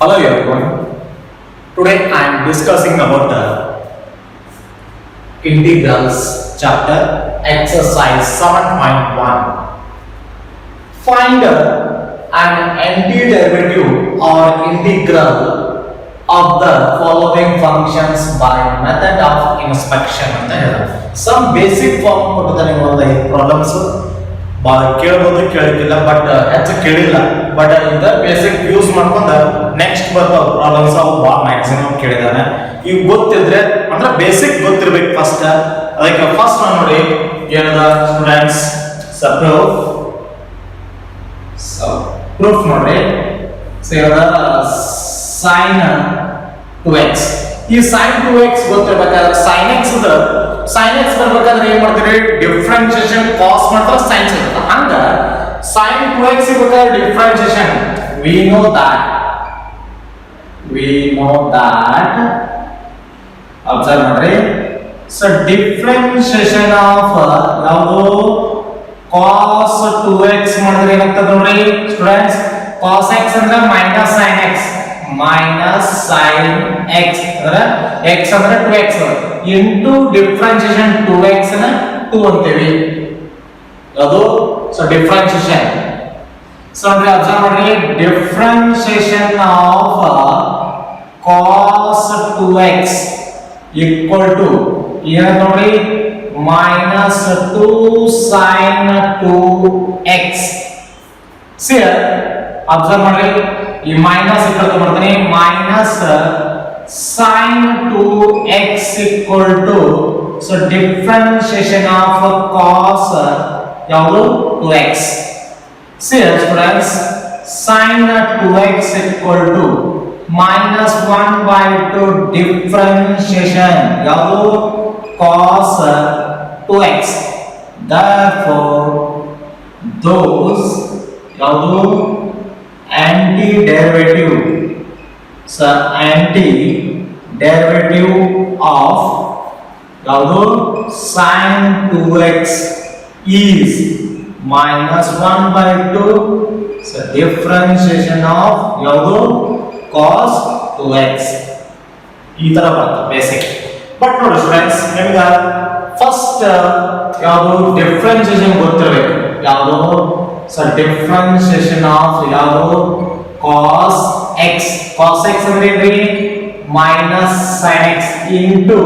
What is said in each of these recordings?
Hello everyone. Today I am discussing about the integrals chapter exercise 7.1. Find an antiderivative or integral of the following functions by method of inspection ಅಂತ ಹೇಳಿದ್ರು. Some basic form ಕೊಟ್ಟಿದ್ದಾರೆ ಒಂದು problems ಕೇಳಬಹುದು ಕೇಳಿಲ್ಲ but ಹೆಚ್ಚು ಕೇಳಿಲ್ಲ but ಇಂದ basic use ಮಾಡ್ಕೊಂಡು ನೆಕ್ಸ್ಟ್ ಬರ್ತಾವ ಪ್ರಾಬ್ಲಮ್ಸ್ ಅವು ಭಾಳ ಮ್ಯಾಕ್ಸಿಮಮ್ ಕೇಳಿದಾನೆ ಈಗ ಗೊತ್ತಿದ್ರೆ ಅಂದ್ರೆ ಬೇಸಿಕ್ ಗೊತ್ತಿರ್ಬೇಕು ಫಸ್ಟ್. ಅದಕ್ಕೆ ಫಸ್ಟ್ ನೋಡಿ ಏನದ ಸ್ಟೂಡೆಂಟ್ಸ್ ಪ್ರೂಫ್ ನೋಡ್ರಿ ಸೈನ್ 2x ಈ sin 2x ಗೊತ್ತಿರಬೇಕಾದ್ರೆ sin x ಬರ್ಬೇಕಾದ್ರೆ ಏನ್ ಮಾಡ್ತೀರಿ ಡಿಫರೆನ್ಷಿಯೇಷನ್ cos ಮಾಡ್ತಾರೆ sin ಸಿಗುತ್ತೆ ಹಂಗ sin 2x ಇರಬೇಕಾದ್ರೆ differentiation we know that observe ಮಾಡ್ರಿ ಸೊ ಡಿಫರೆನ್ಷಿಯೇಷನ್ ಆಫ್ ಯಾವುದು cos 2x ಮಾಡಿದ್ರೆ ಏನಾಗ್ತದೆ ನೋಡ್ರಿ ಸ್ಟೂಡೆಂಟ್ಸ್ cos x ಅಂದ್ರೆ minus sin x ಅಂದ್ರೆ x ಅಂದ್ರೆ 2x into differentiation 2x ನ 2 ಅಂತೀವಿ ಅದು ಸೊ ಡಿಫರೆನ್ಷಿಯೇಷನ್ ಸೊ ಅಂದ್ರೆ ಅಬ್ಸರ್ವ್ ಮಾಡಿ differentiation of cos 2x equal to ಏನು ನೋಡಿ minus 2 sin 2x see observe ಮಾಡಿ ಈ ಮೈನಸ್ ಇಕ್ಕಳು ಮಾಡ್ತೀನಿ minus sin 2x equal to so differentiation of cos ಯಾವುದು 2x see students sin 2x equal to minus 1 by 2 differentiation ಯಾವುದು cos 2x therefore those ಯಾವುದು antiderivative so antiderivative of ಯಾವುದು sin 2x is minus 1 by 2 so differentiation of ಯಾವುದು cos 2x ಈ ತರ ಬರುತ್ತೆ basic but ನೋಡಿ students ನಿಮಗೆ first ಯಾವುದು ಡಿಫರೆನ್ಷಿಯೇಷನ್ ಗೊತ್ತಿರಬೇಕು ಯಾವುದು so differentiation of ಯಾವುದು cos x ಅಂದ್ರೆ ಏನ್ರಿ minus sin x into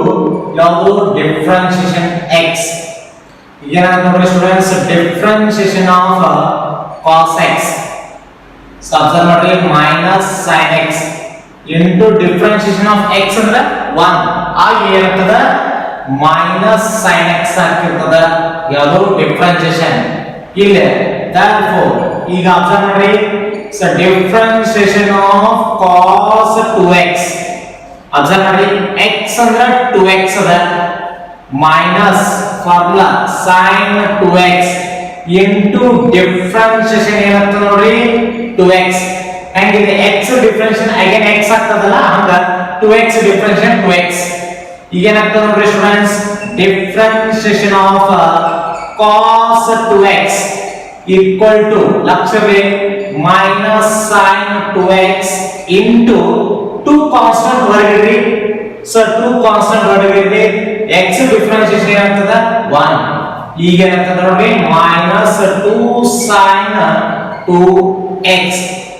ಯಾವುದು differentiation x ಏನಾಗುತ್ತೆ ನೋಡಿ students differentiation of cos x so observe ಮಾಡಿ minus sin x into differentiation of x ಅಂದ್ರೆ 1 ಆಗ ಏನಾಗ್ತದೆ minus sin x ಆಗ್ತಿರ್ತದೆ ಯಾವುದು differentiation ಇಲ್ಲಿ therefore ಈಗ ಅಬ್ಸರ್ವ್ ಮಾಡಿ so differentiation of cos 2x observe ಮಾಡಿ x ಅಂದ್ರೆ 2x ಅದ minus formula sin 2x into differentiation ಏನಾಗ್ತದೆ ನೋಡಿ 2x ಹಂಗಿದೆ x ಡಿಫರೆನ್ಷಿಯೇಷನ್ again x ಆಗ್ತದಲ್ಲ ಹಂಗ 2x ಡಿಫರೆನ್ಷಿಯೇಷನ್ 2x ಈಗ ಏನಾಗ್ತದೆ ನೋಡಿ students differentiation of cos 2x equal to ಲಕ್ಷವೇ minus sin 2x into 2 constant ಹೊರಗಿಡ್ರಿ ಸೊ 2 ಕಾನ್ಸ್ಟೆಂಟ್ ಹೊರಗಿಡ್ರಿ x ಡಿಫರೆನ್ಷಿಯೇಷನ್ ಏನಾಗ್ತದೆ 1 ಈಗ ಏನಾಗ್ತದೆ ನೋಡಿ minus 2 sin 2x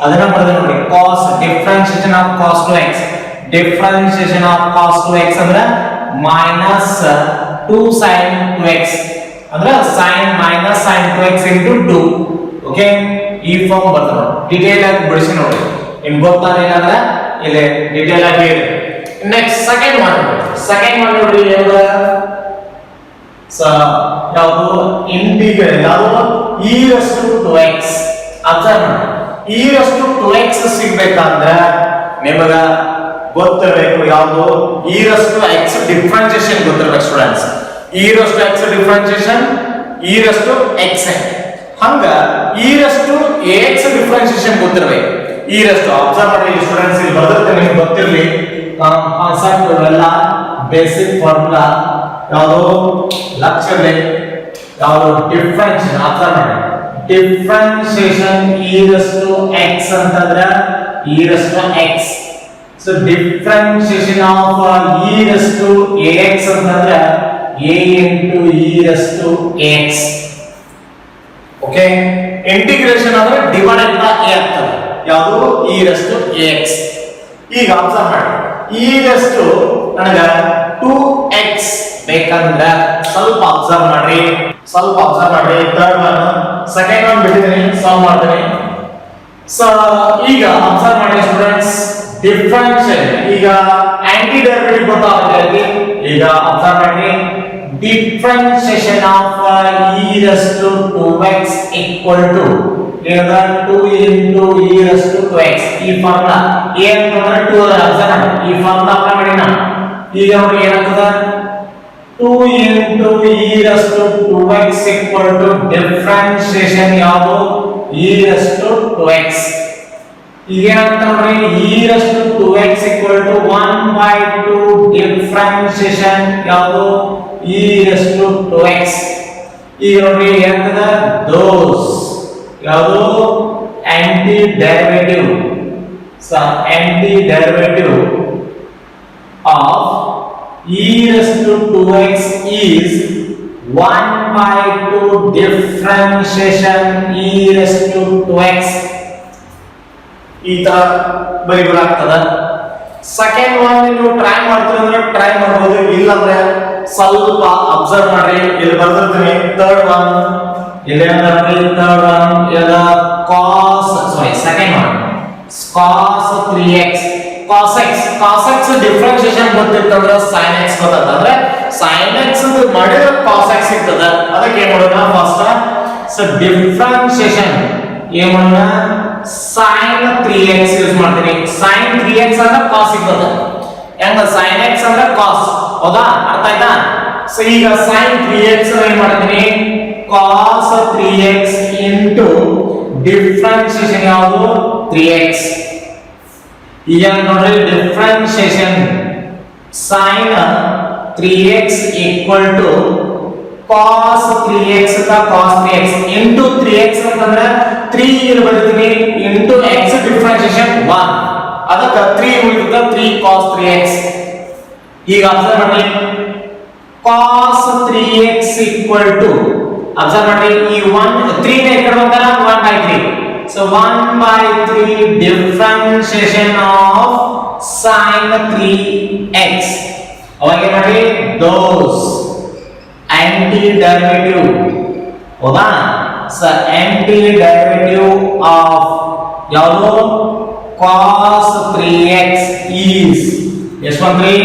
ಅದನ್ನ ಬರೆದ ನೋಡಿ cos differentiation of cos 2x differentiation of cos 2x ಅಂದ್ರೆ minus 2 sin 2x ಅಂದ್ರೆ sin minus sin 2x into 2 okay ಈ ಫಾರ್ಮ್ ಬರ್ತದೆ ಡಿಟೇಲ್ ಆಗಿ ಬಿಡಿಸಿ ನೋಡಿ ನಿಮಗೆ ಗೊತ್ತಾಗಲಿಲ್ಲ ಇಲ್ಲಿ ಡಿಟೇಲ್ ಆಗಿ ಹೇಳಿ ನೆಕ್ಸ್ಟ್ ಸೆಕೆಂಡ್ ಒನ್ ನೋಡಿ ಯಾವುದು ಯಾವುದು ಇಂಟಿಗ್ರಲ್ ಯಾವುದು e raised to 2x observe ಮಾಡಿ e raised to 2x ಸಿಗಬೇಕಂದ್ರೆ ನಿಮಗೆ ಗೊತ್ತಿರಬೇಕು ಯಾವುದು e raised to x differentiation ಗೊತ್ತಿರಬೇಕು students e raised to x differentiation e raised to x ಹಂಗ e raised to ax differentiation ಗೊತ್ತಿರಬೇಕು e raised to ಅಬ್ಸರ್ವ್ ಮಾಡಿ students ಇಲ್ಲಿ ಬರೆದಿರ್ತೀನಿ ನಿಮಗೆ ಗೊತ್ತಿರಲಿ ಕಾನ್ಸೆಪ್ಟ್ ಎಲ್ಲ ಬೇಸಿಕ್ ಫಾರ್ಮುಲಾ ಯಾವುದು ಲಕ್ಷವೇ ಯಾವುದು ಡಿಫರೆನ್ಷಿಯೇಷನ್ ಅಬ್ಸರ್ವ್ ಮಾಡಿ differentiation e raised to x ಅಂತಂದ್ರೆ e raised to x. So differentiation of e raised to ax ಅಂತಂದ್ರೆ a into e raised to ax. Okay, integration ಅಂದ್ರೆ ಡಿವೈಡೆಡ್ ಬೈ a ಆಗ್ತದೆ. ಯಾವುದು e raised to ax. ಈಗ observe ಮಾಡಿ, e raised to ನನಗೆ 2x ಬೇಕಂದ್ರೆ ಸ್ವಲ್ಪ observe ಮಾಡ್ರಿ. ಥರ್ಡ್ ಒನ್, ಸೆಕೆಂಡ್ ಒನ್ ಬಿಟ್ಟಿದ್ದೀನಿ, ಸಾಲ್ವ್ ಮಾಡ್ತೀನಿ. ಸೊ ಈಗ ಅಬ್ಸರ್ವ್ ಮಾಡಿ ಸ್ಟೂಡೆಂಟ್ಸ್, ಡಿಫರೆನ್ಷಿಯಲ್ ಈಗ ಆಂಟಿ ಡೆರಿವೇಟಿವ್ ಗೊತ್ತಾಗುತ್ತೆ. ಈಗ ಅಬ್ಸರ್ವ್ ಮಾಡಿ, differentiation of e raised to 2x equal to 2 into e raised to 2x. ಈ ಫಾರ್ಮುಲಾ a ಅಂತಂದ್ರೆ 2 ಅದ. ಅಬ್ಸರ್ವ್ ಮಾಡಿ, ಈ ಫಾರ್ಮುಲಾ ಅಪ್ಲೈ ಮಾಡಿ ನಾ. ಈಗ ನೋಡಿ ಏನಾಗ್ತದೆ, 2 into e raised to 2x equal to differentiation ಯಾವುದು e raised to 2x. ಈಗ ಏನಾಗ್ತದೆ, e raised to 2x equal to 1/2 differentiation ಯಾವುದು e raised to 2x. ಈಗ ನೋಡಿ ಏನಾಗ್ತದೆ, those ಯಾವುದು anti derivative. So anti derivative of e raised to 2x is 1/2 differentiation e raised to 2x. ಈ ತರ ಬರೀಬೇಕಾಗ್ತದೆ. Second one ನೀವು ಟ್ರೈ ಮಾಡ್ತೀರಿ ಅಂದ್ರೆ ಟ್ರೈ ಮಾಡಬಹುದು, ಇಲ್ಲ ಅಂದ್ರೆ ಸ್ವಲ್ಪ ಅಬ್ಸರ್ವ್ ಮಾಡಿ. ಇಲ್ಲಿ ಬರ್ದಿರ್ತೀನಿ ಥರ್ಡ್ ಒನ್, ಇಲ್ಲಿ ಥರ್ಡ್ ಒನ್ ಇಲ್ಲ cos, sorry second one cos 3x cos x differentiation ಗೊತ್ತಿರ್ತಂದ್ರೆ sin x ಗೊತ್ತಾಗ್ತದೆ. ಅಂದ್ರೆ sin x ಮಾಡಿದ್ರೆ cos x ಸಿಗ್ತದೆ. ಅದಕ್ಕೆ ಏನು ಮಾಡೋಣ, ಫಸ್ಟ್ ಸೊ ಡಿಫರೆನ್ಷಿಯೇಷನ್ ಏನು ಮಾಡೋಣ, sin 3x ಯೂಸ್ ಮಾಡ್ತೀನಿ. sin 3x ಅಂದ್ರೆ cos ಸಿಗ್ತದೆ. ಹೆಂಗ sin x ಅಂದ್ರೆ cos, ಹೌದಾ? ಅರ್ಥ ಆಯ್ತಾ? ಸೊ ಈಗ sin 3x ಏನು ಮಾಡ್ತೀನಿ, cos 3x into ಡಿಫರೆನ್ಷಿಯೇಷನ್ ಯಾವುದು 3x. ಈಗ ನೋಡ್ರಿ, differentiation sin 3x equal to cos 3x cos 3x into 3x ಅಂತಂದ್ರೆ 3 ಇಲ್ಲಿ ಬರೀತೀನಿ into x ಡಿಫರೆನ್ಷಿಯೇಷನ್ 1, ಅದಕ್ಕೆ 3 ಉಳಿಯುತ್ತೆ 3 cos 3x. ಈಗ ಅಬ್ಸರ್ವ್ ಮಾಡಿ, cos 3x equal to observe ಮಾಡಿ, ಈ 3 ನೇ ಕಡೆ ಬಂದಾಗ 1/3. So 1/3 differentiation of sin 3x. ಅವಾಗ ಏನು ಮಾಡಿ, those anti derivative, ಹೌದಾ? So anti derivative of ಯಾವುದು cos 3x is ಎಷ್ಟು ಬಂದ್ರಿ,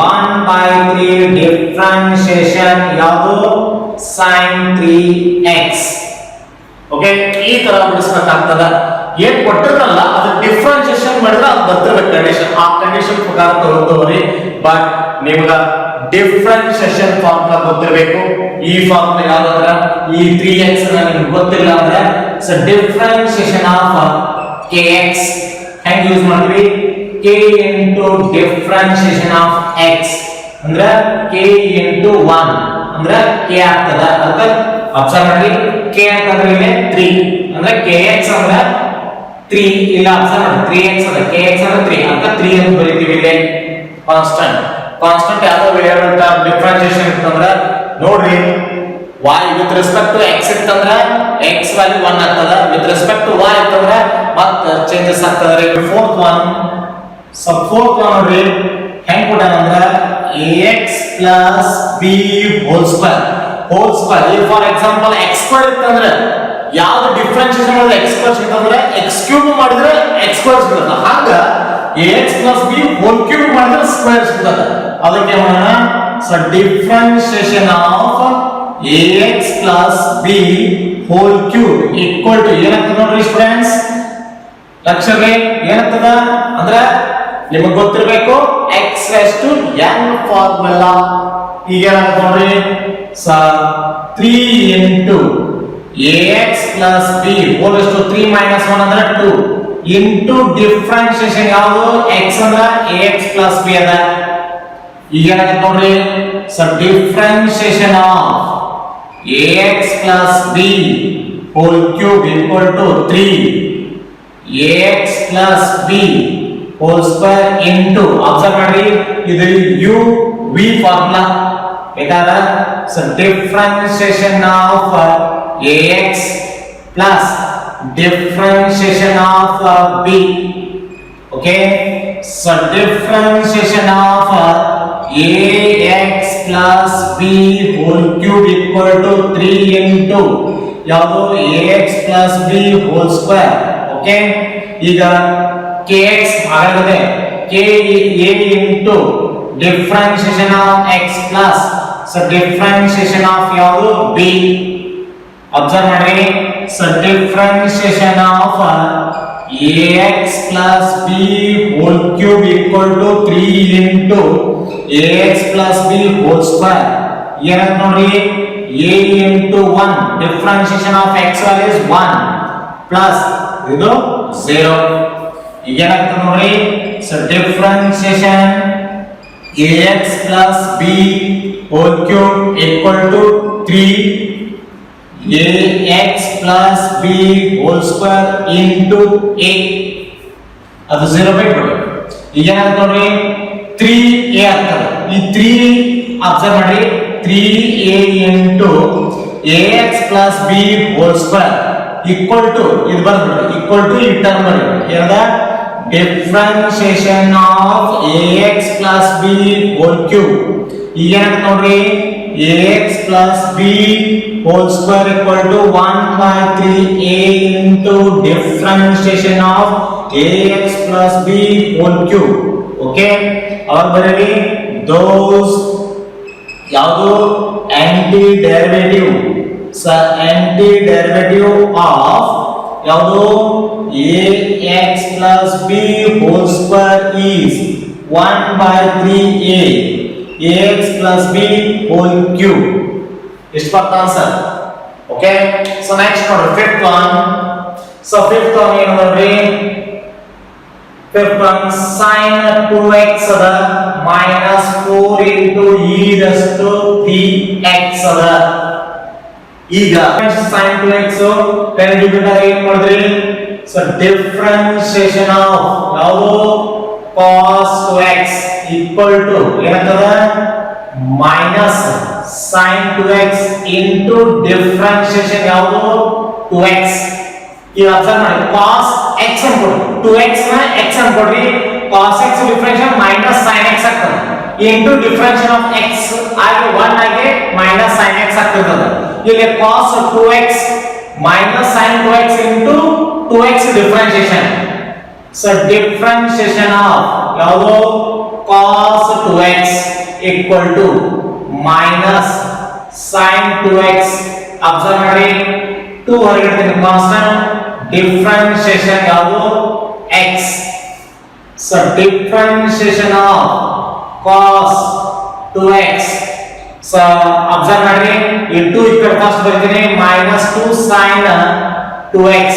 1/3 differentiation ಯಾವುದು sin 3x. ಓಕೆ, ಈ ತರ ಬಿಡಿಸಬೇಕಾಗ್ತದ. ಏನ್ ಕೊಟ್ಟಿರಲ್ಲ ಅದು ಡಿಫರೆನ್ಷಿಯೇಷನ್ ಮಾಡಿದ್ರೆ ಅದು ಬರ್ತಿರ್ಬೇಕು ಕಂಡೀಷನ್. ಆ ಕಂಡೀಷನ್ ಪ್ರಕಾರ ತಗೊಳ್ತವ್ರಿ. ಬಟ್ ನಿಮ್ಗ ಡಿಫರೆನ್ಷಿಯೇಷನ್ ಫಾರ್ಮುಲಾ ಗೊತ್ತಿರಬೇಕು. ಈ ಫಾರ್ಮುಲಾ ಯಾವ್ದಂದ್ರೆ ಈ 3x ನಿಮ್ಗೆ ಗೊತ್ತಿಲ್ಲ ಅಂದ್ರೆ ಸೊ ಡಿಫರೆನ್ಷಿಯೇಷನ್ ಆಫ್ kx ಹೆಂಗ್ ಯೂಸ್ ಮಾಡ್ತೀವಿ, k into differentiation of x ಅಂದ್ರೆ k into 1 ಅಂದ್ರೆ k ಆಗ್ತದ. ಅದಕ್ಕೆ ಅಬ್ಸರ್ವ್ ಮಾಡಿ, k ಅಂತಂದ್ರೆ ಇಲ್ಲಿ 3 ಅಂದ್ರೆ kx ಅಂದ್ರೆ 3. ಇಲ್ಲ ಅಬ್ಸರ್ವ್ ಮಾಡಿ, 3x ಅಂದ್ರೆ kx ಅಂದ್ರೆ 3, ಅದಕ್ಕೆ 3 ಅಂತ ಬರೀತೀವಿ. ಇಲ್ಲಿ ಕಾನ್ಸ್ಟೆಂಟ್ ಯಾವ್ದೋ ವೇರಿಯಬಲ್ ಟರ್ಮ್ ಡಿಫರೆನ್ಷಿಯೇಷನ್ ಇತ್ತಂದ್ರೆ ನೋಡ್ರಿ, y with respect to x ಇತ್ತಂದ್ರೆ x ವ್ಯಾಲ್ಯೂ 1 ಆಗ್ತದ, ವಿತ್ ರೆಸ್ಪೆಕ್ಟ್ ಟು y ಇತ್ತಂದ್ರೆ ಮತ್ತೆ ಚೇಂಜಸ್ ಆಗ್ತದೆ. ಫೋರ್ತ್ ಒನ್ ನೋಡ್ರಿ ಹೆಂಗ್ ಕೊಟ್ಟಾನಂದ್ರೆ ax + b whole square. For example x square ಇತ್ತಂದ್ರೆ ಯಾವ್ದು ಡಿಫರೆನ್ಷಿಯೇಷನ್ ಮಾಡಿದ್ರೆ x ಸ್ಕ್ವೇರ್ ಸಿಗ್ತಂದ್ರೆ x ಕ್ಯೂಬ್ ಮಾಡಿದ್ರೆ x ಸ್ಕ್ವೇರ್ ಸಿಗ್ತದೆ. ಹಾಗ ax + b ಹೋಲ್ ಕ್ಯೂಬ್ ಮಾಡಿದ್ರೆ ಸ್ಕ್ವೇರ್ ಸಿಗ್ತದೆ. ಅದಕ್ಕೆ ಮಾಡೋಣ, so differentiation of ax + b whole cube equal to ಏನಾಗ್ತದೆ ನೋಡ್ರಿ ಸ್ಟೂಡೆಂಟ್ಸ್, ಲಕ್ಷಣೆ ಏನಾಗ್ತದ ಅಂದ್ರೆ ನಿಮಗೆ ಗೊತ್ತಿರಬೇಕು x raised to n formula. ಈಗ ಏನಾಗುತ್ತೆ ನೋಡ್ರಿ, 3 into ax + b whole raised to 3 - 1 ಅಂದ್ರೆ 2 into differentiation ಯಾವುದು x ಅಂದ್ರೆ ax + b ಅದ. ಈಗ ಏನಾಗುತ್ತೆ ನೋಡ್ರಿ, so differentiation of ax + b whole cube equal to 3 ax plus b whole square into observe ಮಾಡಿ ಇದು u v ಫಾರ್ಮುಲಾ ಬೇಕಾದ so differentiation of ax plus differentiation of b. Okay, so differentiation of ax plus b whole cube equal to 3 into ಯಾವುದು ax plus b whole square. Okay, ಈಗ kx ಆಗುತ್ತದೆ k a into differentiation of x plus so differentiation of ಯಾವುದು b. observe ಮಾಡಿ so differentiation of ax plus b whole cube equal to 3 into ax plus b whole square. ಏನಂತ ನೋಡಿ a into 1 differentiation of x value is 1 plus ಇದು 0. ಏನಂತ ನೋಡಿ so differentiation ax plus b whole cube equal to 3 ax plus b whole square into a ಅದು 0 ಬಿಟ್ಬಿಡಿ. ಈಗ ಏನಾಗುತ್ತೆ ನೋಡಿ 3a ಆಗ್ತದೆ. ಈ 3 ಅಬ್ಸರ್ವ್ ಮಾಡಿ 3a into ax plus b whole square equal to ಇದು ಬರ್ತದೆ equal to ಈ ಟರ್ಮ್ ಮಾಡಿ ಏನದ differentiation of ax plus b whole cube. ಈಗ ಏನಾಗುತ್ತೆ ನೋಡ್ರಿ ax plus b whole square equal to 1 by 3a into differentiation of ax plus b whole cube. Okay, और Bareilly those ಯಾವುದು anti derivative so anti derivative of ಯಾವುದು ax plus b whole square is 1 by 3a ax plus b whole cube. Is for answer. Okay, so next one, fifth one. So fifth one ಏನು ನೋಡಿ fifth one sin 2x ಅದ minus 4 into e raised to 3x ಅದ. ಈಗ sin 2x ಕಂಡುಹಿಡಿದಾಗ ಏನು ಮಾಡಿದ್ರಿ so differentiation of ಯಾವುದು cos 2x equal to ಏನಂತದ minus sin 2x into differentiation ಯಾವುದು 2x. ಈಗ ಅಬ್ಸರ್ವ್ ಮಾಡಿ cos x ಅನ್ಕೊಳ್ಳಿ 2x ನ x ಅನ್ಕೊಳ್ಳಿ cos x differential minus sin x ಆಗ್ತದೆ into differentiation of x ಆಗಿ 1 ಆಗಿ minus sin x ಆಗ್ತದೆ. ಇಲ್ಲಿ cos 2x minus sin 2x into 2x differentiation so differentiation of ಯಾವುದು cos 2x equal to minus sin 2x observe ಮಾಡಿ 2 ಹೊರಗಡೆ constant differentiation ಯಾವುದು x so differentiation of cos 2x so observe ಮಾಡಿ ಈ 2 ಈ ಕಡೆ ಫಸ್ಟ್ ಬರ್ತೀನಿ minus 2 sin 2x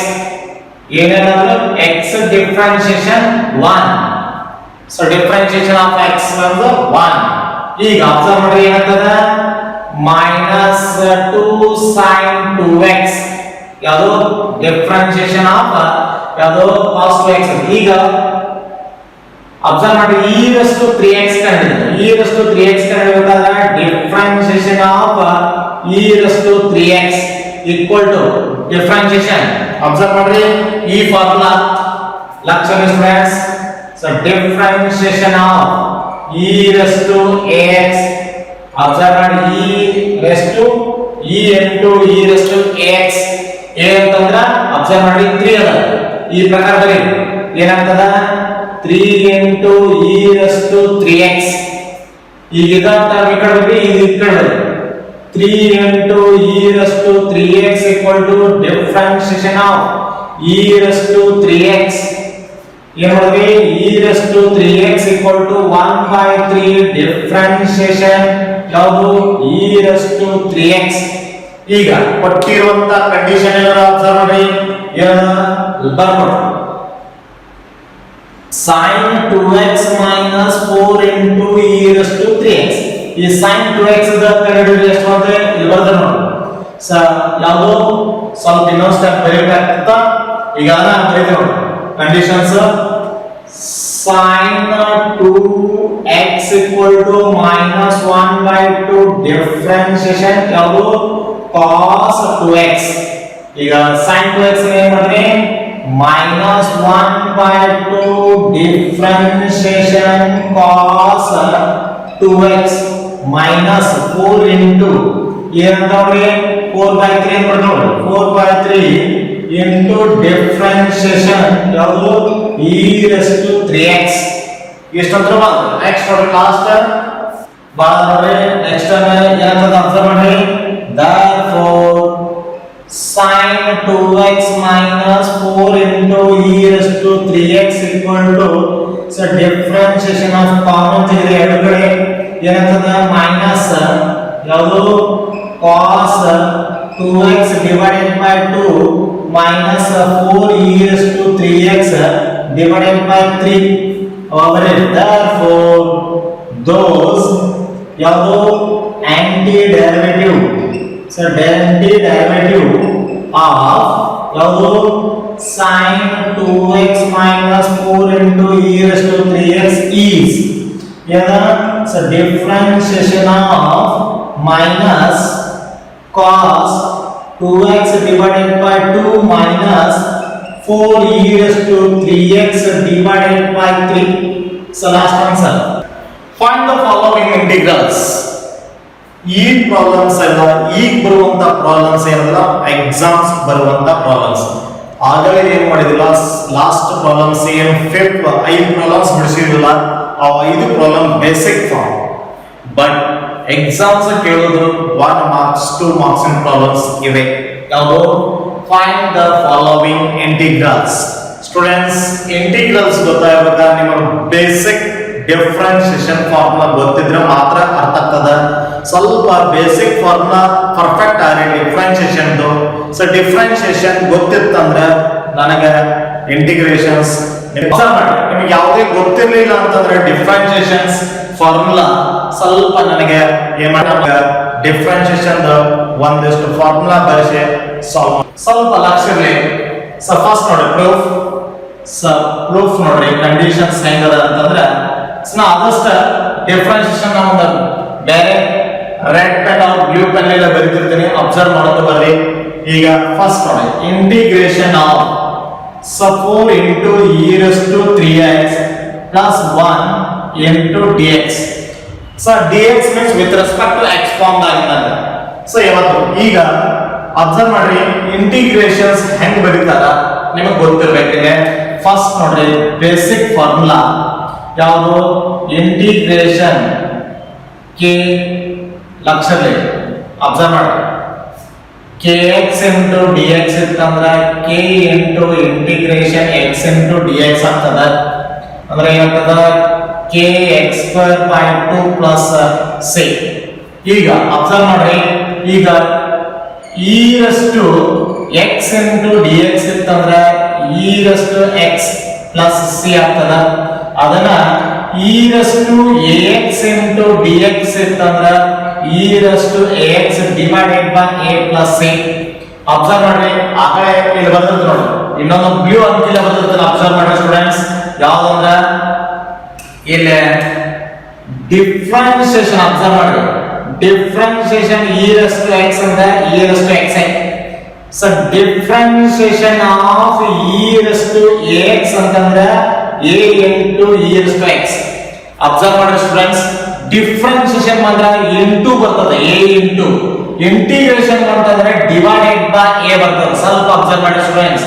ಏನೇನಾದ್ರು x differentiation 1 so differentiation of x ಬಂದು 1. ಈಗ ಅಬ್ಸರ್ವ್ ಮಾಡಿ ಏನಾಗ್ತದೆ minus 2 sin 2x ಯಾವುದು differentiation of ಯಾವುದು cos 2x. ಈಗ ಅಬ್ಸರ್ವ್ ಮಾಡಿ e raised to 3x ಕಂಡಿದೆ e raised to 3x ಕಂಡಿಬೇಕಾದ್ರೆ differentiation of e raised to 3x equal to differentiation observe ಮಾಡ್ರಿ ಈ ಫಾರ್ಮುಲಾ ಲಕ್ಷಣ students so differentiation of e raised to ax observe ಮಾಡಿ e raised to e into e raised to ax a ಅಂತಂದ್ರ observe ಮಾಡಿ 3 ಅದ ಈ ಪ್ರಕಾರ ಬರಿ ಏನಾಗ್ತದ 3 into e raised to 3x ಈಗ ಇದಂತ ಈ ಕಡೆ ಬರಿ ಈ ಕಡೆ ಬರಿ 3 into e raised to 3x equal to differentiation of e raised to 3x ಏನು ಮಾಡಿದ್ವಿ e raised to 3x equal to 1 by 3 differentiation ಯಾವುದು e raised to 3x. ಈಗ ಕೊಟ್ಟಿರುವಂತ ಕಂಡೀಷನ್ ಏನಾರ ಅಬ್ಸರ್ವ್ ಮಾಡಿ ಏನು ಬರ್ಕೊಡಿ sin 2x minus 4 into e raised to 3x ಈ sin 2x the ಕಂಡುಹಿಡಿದ್ರೆ ಎಷ್ಟು ಬರುತ್ತೆ ಇಲ್ಲಿ ಬರ್ತದೆ ನೋಡಿ ಸ ಯಾವುದು ಸ್ವಲ್ಪ ಇನ್ನೊಂದು ಸ್ಟೆಪ್ ಬರೀಬೇಕಾಗ್ತದ ಈಗ ಅದನ್ನ ಬರೀತೀವಿ ನೋಡಿ conditions sin 2x equal to minus 1 by 2 differentiation ಯಾವುದು cos 2x ಈಗ sin 2x ಏನು ಮಾಡ್ರಿ minus 1 by 2 differentiation cos 2x minus 4 into ಏನಂತ ನೋಡಿ 4 by 3 ಅಂತ ನೋಡಿ 4 by 3 into differentiation ಯಾವುದು e raised to 3x ಎಷ್ಟು ಅಂತ ಬಂತು ನೆಕ್ಸ್ಟ್ ನೋಡಿ ಲಾಸ್ಟ್ ಬಾಳ ನೋಡಿ ನೆಕ್ಸ್ಟ್ ಏನಂತ ಅಬ್ಸರ್ವ್ ಮಾಡಿ therefore sin 2x minus 4 into e raised to 3x equal to so differentiation of common ತೆಗೆದ್ರೆ ಎರಡು ಕಡೆ ಏನಂತದ ಮೈನಸ್ ಯಾವುದು cos 2x divided by 2 minus 4 e raised to 3x divided by 3 over it. Therefore those ಯಾವುದು antiderivative so antiderivative of ಯಾವುದು sin 2x minus 4 into e raised to 3x is so differentiation of minus cos 2x divided by 2 minus 4 e raised to 3x divided by 3. So last answer. Find the following integrals. ಈ problems ಎಲ್ಲ ಈಗ ಬರುವಂತ problems ಏನಲ್ಲ exams ಬರುವಂತ problems ಆಗಲೇ ಏನು ಮಾಡಿದಿಲ್ಲ last problems ಏನು ಫಿಫ್ತ್ 5 ಪ್ರಾಬ್ಲಮ್ಸ್ ಬಿಡಿಸಿರಲಿಲ್ಲ ಆ 5 problem basic form but exams ಕೇಳೋದು 1 ಮಾರ್ಕ್ಸ್ 2 ಮಾರ್ಕ್ಸ್ ಇನ್ ಪ್ರಾಬ್ಲಮ್ಸ್ ಇವೆ ಯಾವುದು find the following integrals students integrals ಗೊತ್ತಾಗಬೇಕಾ ನಿಮಗೆ ಬೇಸಿಕ್ ಡಿಫರೆನ್ಷಿಯೇಷನ್ ಫಾರ್ಮುಲಾ ಗೊತ್ತಿದ್ರೆ ಮಾತ್ರ ಅರ್ಥ ಆಗ್ತದ ಸ್ವಲ್ಪ ಬೇಸಿಕ್ ಫಾರ್ಮುಲಾ ಪರ್ಫೆಕ್ಟ್ ಆಗಿ ಡಿಫರೆನ್ಷಿಯೇಷನ್ ಸೊ ಡಿಫರೆನ್ಷಿಯೇಷನ್ ಗೊತ್ತಿತ್ತಂದ್ರೆ ನನಗೆ ಇಂಟಿಗ್ರೇಷನ್ಸ್ ನಿಮಗೆ ಯಾವುದೇ ಗೊತ್ತಿರಲಿಲ್ಲ ಅಂತಂದ್ರೆ ಡಿಫರೆನ್ಷಿಯೇಷನ್ಸ್ ಫಾರ್ಮುಲಾ ಸ್ವಲ್ಪ ನನಗೆ ಡಿಫರೆನ್ಷಿಯೇಷನ್ ಒಂದಿಷ್ಟು ಫಾರ್ಮುಲಾ ಬರೆಸಿ ಸಾಲ್ವ್ ಸ್ವಲ್ಪ ಲಕ್ಷ ಇರಲಿ ಸೊ ಫಸ್ಟ್ ನೋಡಿ ಪ್ರೂಫ್ ನೋಡ್ರಿ ಕಂಡೀಷನ್ಸ್ ಹೆಂಗದ ಅಂತಂದ್ರೆ ಆದಷ್ಟು ಡಿಫರೆನ್ಷಿಯೇಷನ್ ಒಂದು ಬೇರೆ red pen or blue pen ಎಲ್ಲ ಬರೀತಿರ್ತೀನಿ ಅಬ್ಸರ್ವ್ ಮಾಡೋದು ಬರ್ರಿ ಈಗ ಫಸ್ಟ್ ನೋಡಿ integration of 4 into e raised to 3x plus 1 into dx so dx means with respect to x form ಆಗಿದ್ದಾರೆ ಸೊ ಯಾವತ್ತು ಈಗ ಅಬ್ಸರ್ವ್ ಮಾಡ್ರಿ ಇಂಟಿಗ್ರೇಷನ್ಸ್ ಹೆಂಗ್ ಬರೀತಾರ ನಿಮಗೆ ಗೊತ್ತಿರಬೇಕಿದೆ ಫಸ್ಟ್ ನೋಡ್ರಿ ಬೇಸಿಕ್ ಫಾರ್ಮುಲಾ ಯಾವುದು ಇಂಟಿಗ್ರೇಷನ್ ಕೆ ಲಕ್ಷದಲ್ಲಿ ಅಬ್ಸರ್ವ್ ಮಾಡಿ kx into dx ಇತ್ತಂದ್ರೆ k into integration x into dx ಆಗ್ತದ ಅಂದ್ರೆ ಏನಾಗ್ತದ kx square by 2 plus c ಈಗ ಅಬ್ಸರ್ವ್ ಮಾಡ್ರಿ ಈಗ e raised to x into dx ಇತ್ತಂದ್ರೆ e raised to x plus c ಆಗ್ತದ ಅದನ್ನ e raised to ax into dx ಇತ್ತಂದ್ರೆ e raised to ax divided by a plus c observe ಮಾಡ್ರಿ ಆಗಲೇ ಇಲ್ಲಿ ಬರ್ತದೆ ನೋಡಿ ಇನ್ನೊಂದು ಬ್ಲೂ ಅಂಕಿಲ ಬರ್ತದೆ ಅಬ್ಸರ್ವ್ ಮಾಡ್ರಿ ಸ್ಟೂಡೆಂಟ್ಸ್ ಯಾವ್ದಂದ್ರ ಇಲ್ಲಿ ಡಿಫರೆನ್ಷಿಯೇಷನ್ ಅಬ್ಸರ್ವ್ ಮಾಡ್ರಿ differentiation e raised to x ಅಂದ್ರೆ e raised to xi so differentiation of e raised to ax ಅಂತಂದ್ರೆ a into e raised to x observe ಮಾಡ್ರಿ ಸ್ಟೂಡೆಂಟ್ಸ್ ಡಿಫರೆನ್ಷಿಯೇಷನ್ ಮಾತ್ರ ಇಂಟು ಬರ್ತದೆ a ಇಂಟು ಇಂಟಿಗ್ರೇಷನ್ ಅಂತಂದ್ರೆ divided by a ಬರ್ತದೆ ಸ್ವಲ್ಪ observe ಮಾಡಿ students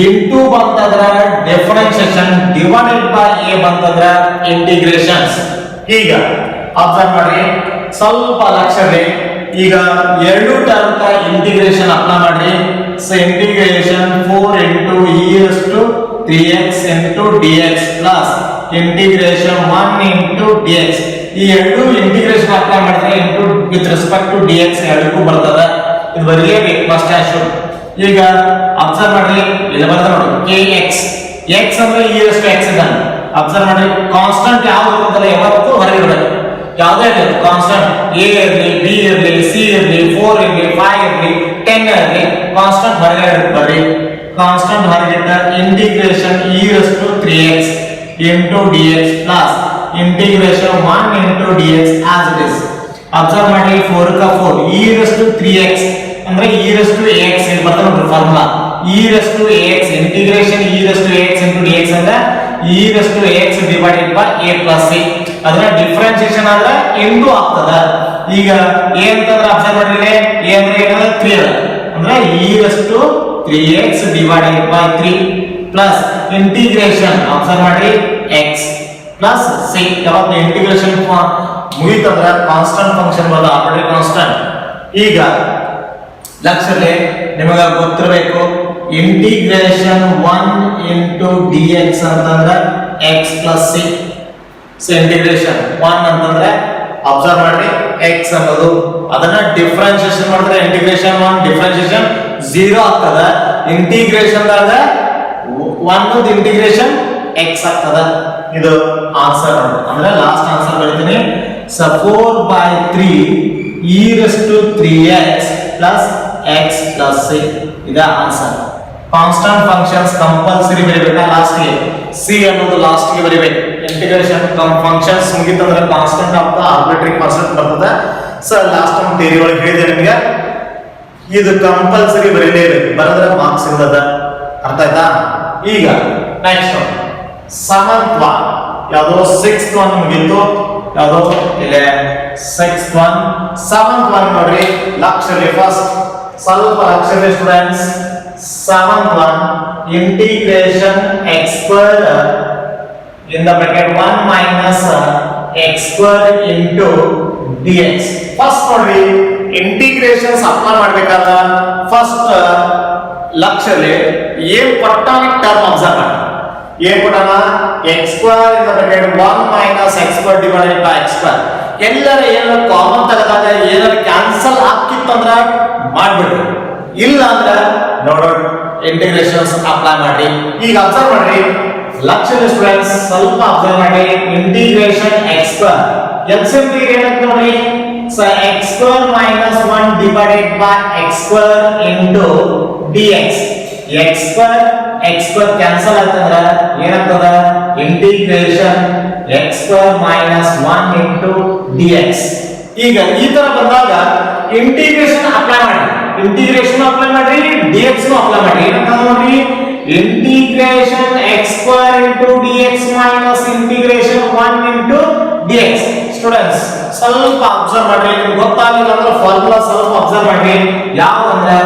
into ಬಂತಂದ್ರೆ ಡಿಫರೆನ್ಷಿಯೇಷನ್ ಡಿವೈಡೆಡ್ ಬೈ a ಬಂತಂದ್ರೆ ಇಂಟಿಗ್ರೇಷನ್ಸ್ ಈಗ ಅಬ್ಸರ್ವ್ ಮಾಡಿ ಸ್ವಲ್ಪ ಲಕ್ಷರಿ ಈಗ ಎರಡು ಟರ್ಮ್ ಕ ಇಂಟಿಗ್ರೇಷನ್ ಅಪ್ಲೈ ಮಾಡಿ so integration 4 into e raised to 3x into dx plus integration 1 into dx ಈ ಎರಡು ಇಂಟಿಗ್ರೇಷನ್ ಅಪ್ಲೈ ಮಾಡಿದ್ರೆ into with respect to dx ಎರಡಕ್ಕೂ ಬರ್ತದೆ ಇದು ಬರಲೇಬೇಕು ಮಸ್ಟ್ ಆಶ್ಯೂರ್ ಈಗ ಅಬ್ಸರ್ವ್ ಮಾಡ್ರಿ ಇಲ್ಲಿ ಬರ್ತದೆ ನೋಡಿ kx x ಅಂದ್ರೆ e raised to x ಇದೆ ಅಬ್ಸರ್ವ್ ಮಾಡ್ರಿ ಕಾನ್ಸ್ಟಂಟ್ ಯಾವುದು ಇರ್ತದಲ್ಲ ಯಾವತ್ತೂ ಹೊರಗೆ ಇರಬೇಕು ಯಾವುದೇ ಇರಲಿ ಕಾನ್ಸ್ಟಂಟ್ a ಇರಲಿ b ಇರಲಿ c ಇರಲಿ 4 ಇರಲಿ 5 ಇರಲಿ 10 ಇರಲಿ ಕಾನ್ಸ್ಟಂಟ್ ಹೊರಗೆ ಬರ್ರಿ ಕಾನ್ಸ್ಟೆಂಟ್ ಹೊರಗಿಟ್ಟ integration e raised to 3x into dx plus integration 1 into dx as it is. Observe ಮಾಡಿ 4 ಕ 4 e raised to 3x ಅಂದ್ರೆ e raised to ax ಏನು ಬರ್ತದೆ ನೋಡಿ formula e raised to ax integration e raised to ax into dx ಅಂದ್ರೆ e raised to ax divided by a plus c. ಅದನ್ನ differentiation ಆದ್ರೆ into ಆಗ್ತದ. ಈಗ a ಅಂತಂದ್ರೆ ಅಬ್ಸರ್ವ್ ಮಾಡಿದ್ರೆ a ಅಂದ್ರೆ ಏನಂದ್ರೆ 3 ಅದ ಅಂದ್ರೆ e raised to 3x divided by 3 plus integration observe ಮಾಡಿ x plus c. ಯಾವಾಗ ಇಂಟಿಗ್ರೇಷನ್ ಮುಗಿತಂದ್ರೆ ಕಾನ್ಸ್ಟೆಂಟ್ ಫಂಕ್ಷನ್ ಬರೋದು ಆರ್ಬಿಟ್ರರಿ ಕಾನ್ಸ್ಟೆಂಟ್. ಈಗ ಲಕ್ಷದಲ್ಲಿ ನಿಮಗೆ ಗೊತ್ತಿರಬೇಕು ಇಂಟಿಗ್ರೇಷನ್ 1 into dx ಅಂತಂದ್ರೆ x plus c. So integration 1 ಅಂತಂದ್ರೆ ಅಬ್ಸರ್ವ್ ಮಾಡಿ x ಅನ್ನೋದು ಅದನ್ನ ಡಿಫರೆನ್ಷಿಯೇಷನ್ ಮಾಡಿದ್ರೆ ಇಂಟಿಗ್ರೇಷನ್ 1 ಡಿಫರೆನ್ಷಿಯೇಷನ್ 0 ಆಗ್ತದ. ಇಂಟಿಗ್ರೇಷನ್ ದಾಗ 1 ದ ಇಂಟಿಗ್ರೇಷನ್ x ಆಗ್ತದ. ಇದು ಆನ್ಸರ್ ಅಂದ್ರೆ ಲಾಸ್ಟ್ ಆನ್ಸರ್ ಬರೀತೀನಿ. So 4/3 e raised to 3x plus x plus c ಇದ ಆನ್ಸರ್. ಕಾನ್ಸ್ಟೆಂಟ್ ಫಂಕ್ಷನ್ಸ್ ಕಂಪಲ್ಸರಿ ಬರೀಬೇಕಾ ಲಾಸ್ಟ್ ಗೆ c ಅನ್ನೋದು ಲಾಸ್ಟ್ ಗೆ ಬರೀಬೇಕು. ಇಂಟಿಗ್ರೇಷನ್ ಫಂಕ್ಷನ್ಸ್ ಮುಗಿತಂದ್ರೆ constant of the arbitrary constant ಬರ್ತದೆ. ಸೊ ಲಾಸ್ಟ್ ಟೈಮ್ ಥಿಯರಿ ಒಳಗೆ ಹೇಳಿದೆ ನಿಮಗೆ ಇದು ಕಂಪಲ್ಸರಿ ಬರೀಲೇಬೇಕು, ಬರೆದ್ರೆ ಮಾರ್ಕ್ಸ್ ಇರ್ತದ. ಅರ್ಥ ಆಯ್ತಾ? ಈಗ ನೆಕ್ಸ್ಟ್ ಸೆವೆಂತ್ ಒನ್ ಯಾವುದು 6th ಒನ್ ಮುಗಿತು. ಯಾವುದು ಇಲ್ಲ 6th ಒನ್ 7th ಒನ್ ನೋಡ್ರಿ ಲಕ್ಷಲಿ ಫಸ್ಟ್ ಸ್ವಲ್ಪ ಲಕ್ಷಲಿ students 7th one integration x square in the bracket 1 minus x square into dx. first ನೋಡಿ ಇಂಟಿಗ್ರೇಷನ್ಸ್ ಅಪ್ಲೈ ಮಾಡಬೇಕಾದ್ರೆ ಫಸ್ಟ್ ಲಕ್ಷಲಿ a ಪಟ್ಟಾನ ಟರ್ಮ್ ಅಬ್ಸರ್ವ್ ಮಾಡಿ. a ಪಟ್ಟಾನ x square in the bracket 1 minus x square divided by x square. ಎಲ್ಲರ ಏನು common ತೆಗೆದಾಗ ಏನಾರ cancel ಆಗ್ತಿತ್ತಂದ್ರೆ ಮಾಡ್ಬಿಡ್ರಿ, ಇಲ್ಲ ಅಂದ್ರೆ ನೋಡೋಣ ಇಂಟಿಗ್ರೇಷನ್ಸ್ ಅಪ್ಲೈ ಮಾಡಿ. ಈಗ ಅಬ್ಸರ್ವ್ ಮಾಡಿ ಲಕ್ಷದ ಸ್ಟೂಡೆಂಟ್ಸ್ ಸ್ವಲ್ಪ ಅಬ್ಸರ್ವ್ ಮಾಡಿ ಇಂಟಿಗ್ರೇಷನ್ x ಸ್ಕ್ವೇರ್ ಎಲ್ಸಿಎಂ ಏನಾಗುತ್ತೆ ನೋಡಿ. So x square minus 1 divided by x square into dx. x square cancel ಆಗ್ತಂದ್ರೆ ಏನಾಗ್ತದ integration x square minus 1 into dx. ಈಗ ಈ ತರ ಬಂದಾಗ ಇಂಟಿಗ್ರೇಷನ್ ಅಪ್ಲೈ ಮಾಡಿ, ಇಂಟಿಗ್ರೇಷನ್ ಅಪ್ಲೈ ಮಾಡಿ dx ನು ಅಪ್ಲೈ ಮಾಡಿ. ಏನಂತ ನೋಡಿ integration x square into dx minus integration 1 into dx. Students ಸ್ವಲ್ಪ ಅಬ್ಸರ್ವ್ ಮಾಡಿ, ನಿಮಗೆ ಗೊತ್ತಾಗಲಿಲ್ಲ ಅಂದ್ರೆ ಫಾರ್ಮುಲಾ ಸ್ವಲ್ಪ ಅಬ್ಸರ್ವ್ ಮಾಡಿ. ಯಾವಂದ್ರೆ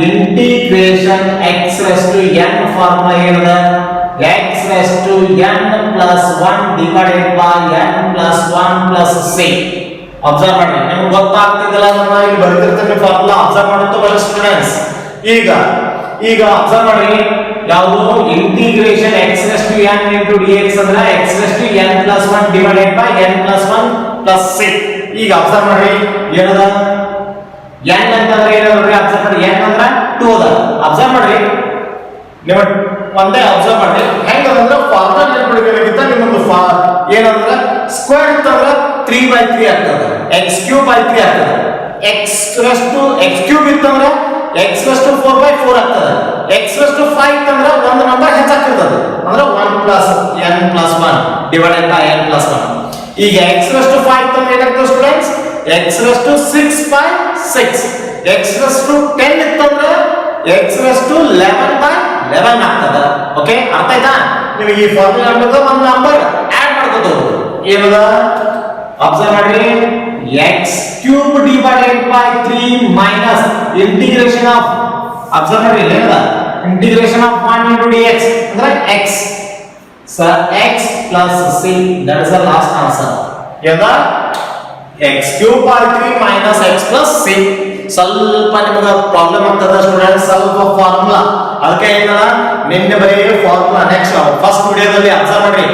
integration x raised to n formula ಏನದ x raised to n plus 1 divided by n plus 1 plus c. Observe ಮಾಡಿ, ನಿಮಗೆ ಗೊತ್ತಾಗ್ತಿದಲ್ಲ ಅಂದ್ರೆ ಇಲ್ಲಿ ಬರೆದಿರ್ತೀನಿ ಫಾರ್ಮುಲಾ ಅಬ್ಸರ್ವ್ ಮಾಡುತ್ತಾ ಬರೋ ಸ್ಟೂಡೆಂಟ್ಸ್. ಈಗ ಅಬ್ಸರ್ವ್ ಮಾಡಿ ಯಾವುದು integration x raised to n into dx ಅಂದ್ರೆ x raised to n plus 1 divided by n plus 1 plus c. ಈಗ ಅಬ್ಸರ್ವ್ ಮಾಡಿ ಏನದ n ಅಂತಂದ್ರೆ ಏನಂದ್ರೆ ಅಬ್ಸರ್ವ್ ಮಾಡಿ n ಅಂದ್ರೆ 2 ಅದ. ಅಬ್ಸರ್ವ್ ಮಾಡಿ ನೀವು ಒಂದೇ ಅಬ್ಸರ್ವ್ ಮಾಡಿ ಹೆಂಗಂದ್ರೆ ಫಾರ್ಮುಲಾ ನೆನಪಿಡಬೇಕಿಂತ ನಿಮ್ಮದು ಏನಂದ್ರೆ ಸ್ಕ್ವೇರ್ ಇತ್ತಂದ್ರೆ 3/3 ಆಗ್ತದೆ, x cube by 3 ಆಗ್ತದೆ. x raised to x cube ಇತ್ತಂದ್ರೆ x raised to 4/4 ಆಗ್ತದೆ. x raised to 5 ಇತ್ತಂದ್ರೆ ಒಂದು ನಂಬರ್ ಹೆಚ್ಚಾಗ್ತದೆ ಅಂದ್ರೆ 1 plus n plus 1 divided by n plus 1. ಈಗ x raised to 5 ಇತ್ತಂದ್ರೆ ಏನಾಗ್ತದೆ students x raised to 6/6. x raised to 10 ಇತ್ತಂದ್ರೆ x raised to 11/11 ಆಗ್ತದೆ. ಓಕೆ, ಅರ್ಥ ಆಯ್ತಾ? ನೀವು ಈ ಫಾರ್ಮುಲಾ ಒಂದು ನಂಬರ್ ಆಡ್ ಮಾಡ್ಕೊತ ಹೋಗೋದು. ಏನದ ಅಬ್ಸರ್ವ್ ಮಾಡಿ x cube divided by 3 minus integration of observe ಮಾಡಿ ಏನದ integration of 1 into dx ಅಂದ್ರೆ x. so x plus c, that is the last answer. ಏನದ x cube by 3 minus x plus c. ಸ್ವಲ್ಪ ನಿಮಗೆ ಪ್ರಾಬ್ಲಮ್ ಆಗ್ತದ students, ಸ್ವಲ್ಪ formula ಅದಕ್ಕೆ ಏನದ ನಿನ್ನೆ ಬರೀ ಫಾರ್ಮುಲಾ. ನೆಕ್ಸ್ಟ್ ಫಸ್ಟ್ ವಿಡಿಯೋದಲ್ಲಿ ಅಬ್ಸರ್ವ್ ಮಾಡಿ,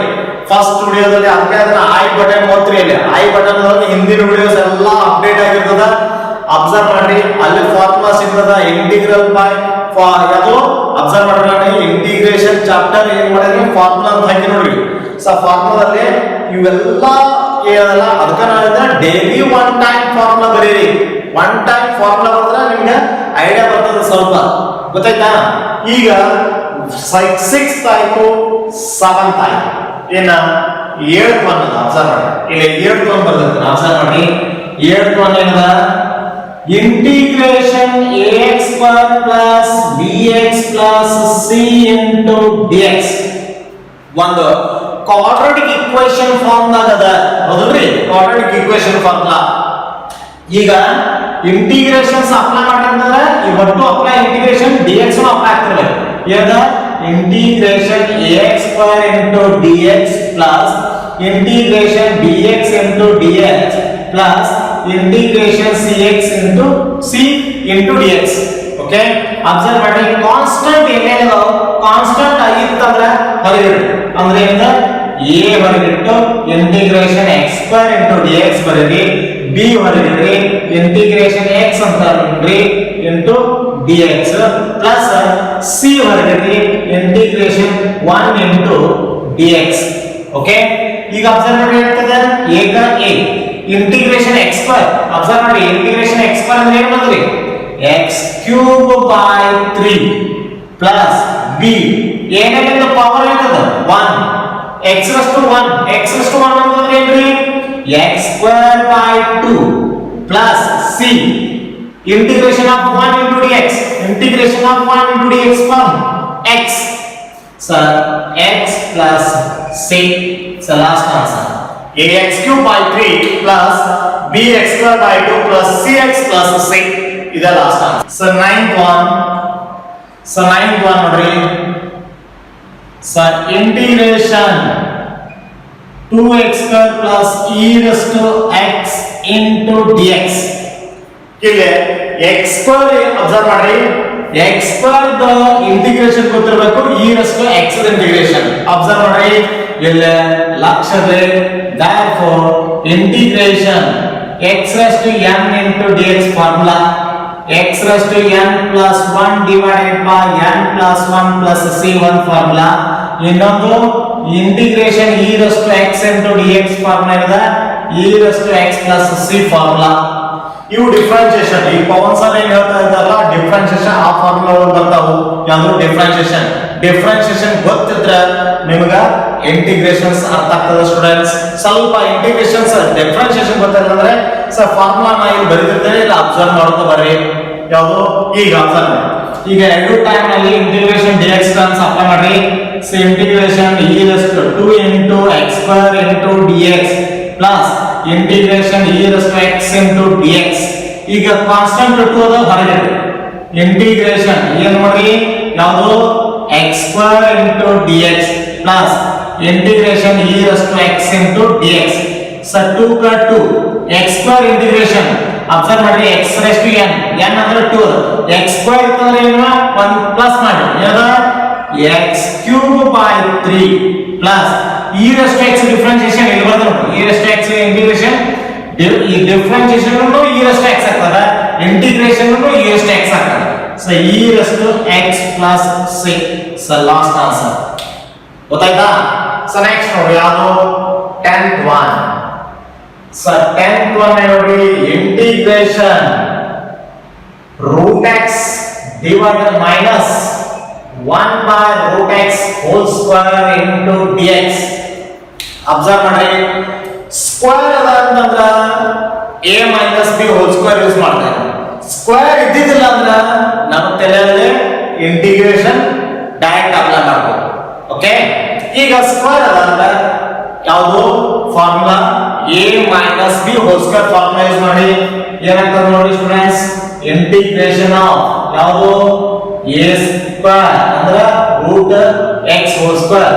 ಫಸ್ಟ್ ವಿಡಿಯೋದಲ್ಲಿ ಅದಕ್ಕೆ ಅದನ್ನ ಐ ಬಟನ್ ಒತ್ತಿರಿ. ಅಲ್ಲಿ ಐ ಬಟನ್ ಒಳಗೆ ಹಿಂದಿನ ವಿಡಿಯೋಸ್ ಎಲ್ಲ ಅಪ್ಡೇಟ್ ಆಗಿರ್ತದ. ಅಬ್ಸರ್ವ್ ಮಾಡಿ ಅಲ್ಲಿ ಫಾರ್ಮುಲಾ ಸಿಗ್ತದ. ಇಂಟಿಗ್ರಲ್ ಬೈ ಯಾವುದು ಅಬ್ಸರ್ವ್ ಮಾಡಿ ಇಂಟಿಗ್ರೇಷನ್ ಚಾಪ್ಟರ್ ಏನ್ ಮಾಡಿದ್ರೆ ಫಾರ್ಮುಲಾ ಅಂತ ಹಾಕಿ ನೋಡ್ರಿ. ಸೊ ಫಾರ್ಮುಲಾದಲ್ಲಿ ಇವೆಲ್ಲ ಕೇಳಲ್ಲ, ಅದಕ್ಕೆ ನಾವು ಡೈಲಿ ಒನ್ ಟೈಮ್ ಫಾರ್ಮುಲಾ ಬರೀರಿ. ಒನ್ ಟೈಮ್ ಫಾರ್ಮುಲಾ ಬರೆದ್ರೆ ನಿಮ್ಗೆ ಐಡಿಯಾ ಬರ್ತದೆ ಸ್ವಲ್ಪ, ಗೊತ್ತಾಯ್ತಾ? ಈಗ 6th ಆಯ್ತು, 7th ಆಯ್ತು, ಏನ 8th ಒನ್ ಅಬ್ಸರ್ವ್ ಮಾಡಿ. ಇಲ್ಲಿ 8th ಒನ್ ಬರ್ತದೆ, ಅಬ್ಸರ್ವ್ ಮಾಡಿ. 8th ಒನ್ ಏನದ? Integration ax square plus bx plus c into dx ಒಂದು ಕ್ವಾಡ್ರಾಟಿಕ್ ಈಕ್ವೇಷನ್ ಫಾರ್ಮ್ ದಾಗ ಅದ, ಹೌದ್ರಿ? Quadratic equation formula. ಈಗ ಇಂಟಿಗ್ರೇಷನ್ಸ್ ಅಪ್ಲೈ ಮಾಡ್ಬೇಕಂದ್ರೆ ಈ ಒಟ್ಟು ಅಪ್ಲೈ ಇಂಟಿಗ್ರೇಷನ್ dx ನು ಅಪ್ಲೈ ಆಗ್ತಿರಬೇಕು. ಏನದ? Integration ax square into dx plus integration bx into dx plus integration cx into c into dx. Okay, observe ಮಾಡಿ. ಕಾನ್ಸ್ಟೆಂಟ್ ಏನೇನೋ ಕಾನ್ಸ್ಟೆಂಟ್ ಆಗಿತ್ತಂದ್ರೆ ಹೊರಗಿಡಿ, ಅಂದ್ರೆ ಏನಂತ a ಹೊರಗಿಟ್ಟು integration x square into dx ಬರೀರಿ, b ಹೊರಗಿಡ್ರಿ ಇಂಟಿಗ್ರೇಷನ್ x ಅಂತ ನೋಡ್ರಿ ಇಂಟು dx ಪ್ಲಸ್ c ಹೊರಗಿಡ್ರಿ ಇಂಟಿಗ್ರೇಷನ್ 1 ಇಂಟು dx. ಓಕೆ, ಈಗ ಅಬ್ಸರ್ವ್ ಮಾಡಿ ಹೇಳ್ತದೆ a ಗ a integration x square. Observe ಮಾಡಿ, ಇಂಟಿಗ್ರೇಷನ್ x ಸ್ಕ್ವೇರ್ ಅಂದ್ರೆ ಏನು ಬಂದ್ರಿ? x cube by 3 plus b ಏನೇನಿಂದ ಪವರ್ ಇರ್ತದ 1 x raised to 1 ಅಂದ್ರೆ ಏನ್ರಿ? x square by 2 plus c integration of 1 into dx, integration of 1 into dx form x. So x plus c. So last answer ax cube by 3 plus bx square by 2 plus cx plus c. Is the last answer. So ninth one ನೋಡ್ರಿ. So integration 2x square plus e raised to x into dx. ಇಲ್ಲಿ x square observe ಮಾಡ್ರಿ, x square the integration ಗೊತ್ತಿರಬೇಕು, e raised to x the integration observe ಮಾಡ್ರಿ. ಇಲ್ಲಿ ಲಕ್ಷದೆ therefore integration x raised to n into dx formula x raised to n plus 1 divided by n plus 1 plus c1 formula. ಇನ್ನೊಂದು integration e raised to x into dx formula ಇದೆ, e raised to x plus c formula. ಇವು differentiation. ಈ Pavan sir ಏನ್ ಹೇಳ್ತಾ ಇದ್ದಾರಲ್ಲ, differentiation ಆ formula ಒಳಗೆ ಬರ್ತಾವು. ಯಾವುದು? ಡಿಫರೆನ್ಷಿಯೇಷನ್. ಡಿಫರೆನ್ಷಿಯೇಷನ್ ಗೊತ್ತಿದ್ರೆ ನಿಮಗ ಇಂಟಿಗ್ರೇಷನ್ಸ್ ಅರ್ಥ ಆಗ್ತದೆ ಸ್ಟೂಡೆಂಟ್ಸ್. ಸ್ವಲ್ಪ ಇಂಟಿಗ್ರೇಷನ್ಸ್ ಡಿಫರೆನ್ಷಿಯೇಷನ್ ಗೊತ್ತಿಲ್ಲ ಅಂದ್ರೆ ಸರ್ ಫಾರ್ಮುಲಾ ನಾ ಇಲ್ಲಿ ಬರೆದಿರ್ತೇನೆ, ಇಲ್ಲ ಅಬ್ಸರ್ವ್ ಮಾಡ್ತಾ ಬರ್ರಿ. ಯಾವುದು? ಈಗ ಅಬ್ಸರ್ವ್ ಮಾಡಿ. ಈಗ ಎರಡು ಟೈಮ್ ನಲ್ಲಿ ಇಂಟಿಗ್ರೇಷನ್ dx ಟರ್ಮ್ಸ್ ಅಪ್ಲೈ ಮಾಡ್ರಿ. So integration e raised to 2 into x square into dx plus integration e raised to x into dx. ಈಗ ಕಾನ್ಸ್ಟೆಂಟ್ 2 ಅದ ಹೊರಗೆ ಇಂಟಿಗ್ರೇಷನ್ ಏನು ಮಾಡ್ರಿ? ಯಾವುದು? x square into dx plus integration e raised to x into dx. So 2 ಕ 2 x square integration observe ಮಾಡಿ, x raised to n, n ಅಂದ್ರೆ 2, x square ಇತ್ತಂದ್ರೆ ಏನು? 1 ಪ್ಲಸ್ ಮಾಡಿ, ಏನದ? x cube by 3 plus e raised to x differentiation ಇಲ್ಲಿ ಬಂದ್ರೆ e raised to x integration, ಈ ಡಿಫರೆನ್ಷಿಯೇಷನ್ ಅನ್ನು e raised to x ಆಗ್ತದ, ಇಂಟಿಗ್ರೇಷನ್ ಅನ್ನು e raised to x ಆಗ್ತದ. So e raised to x plus c. So last answer ಗೊತ್ತಾಯ್ತಾ? So next ನೋಡಿ, ಯಾವುದು? 10th one. So 10th one ನೋಡಿ, integration root x divided minus 1 by root x whole square into dx. Observe ಮಾಡಿ, square ಅದ ಅಂತಂದ್ರ a minus b whole square use ಮಾಡ್ತಾರೆ. Square ಇದ್ದಿದ್ದಿಲ್ಲ ಅಂದ್ರ ನಮ್ಮ ತಲೆಯಲ್ಲಿ ಇಂಟಿಗ್ರೇಷನ್ ಡೈರೆಕ್ಟ್ ಅಪ್ಲೈ ಮಾಡಬಹುದು. ಓಕೆ, ಈಗ ಸ್ಕ್ವೇರ್ ಅದ ಅಂದ್ರೆ ಯಾವುದು? Formula a minus b whole square formula use ಮಾಡಿ ಏನಾಗ್ತದೆ ನೋಡಿ ಸ್ಟೂಡೆಂಟ್ಸ್? ಇಂಟಿಗ್ರೇಷನ್ ಆಫ್ ಯಾವುದು? a ಸ್ಕ್ವೇರ್ ಅಂದ್ರೆ root x whole square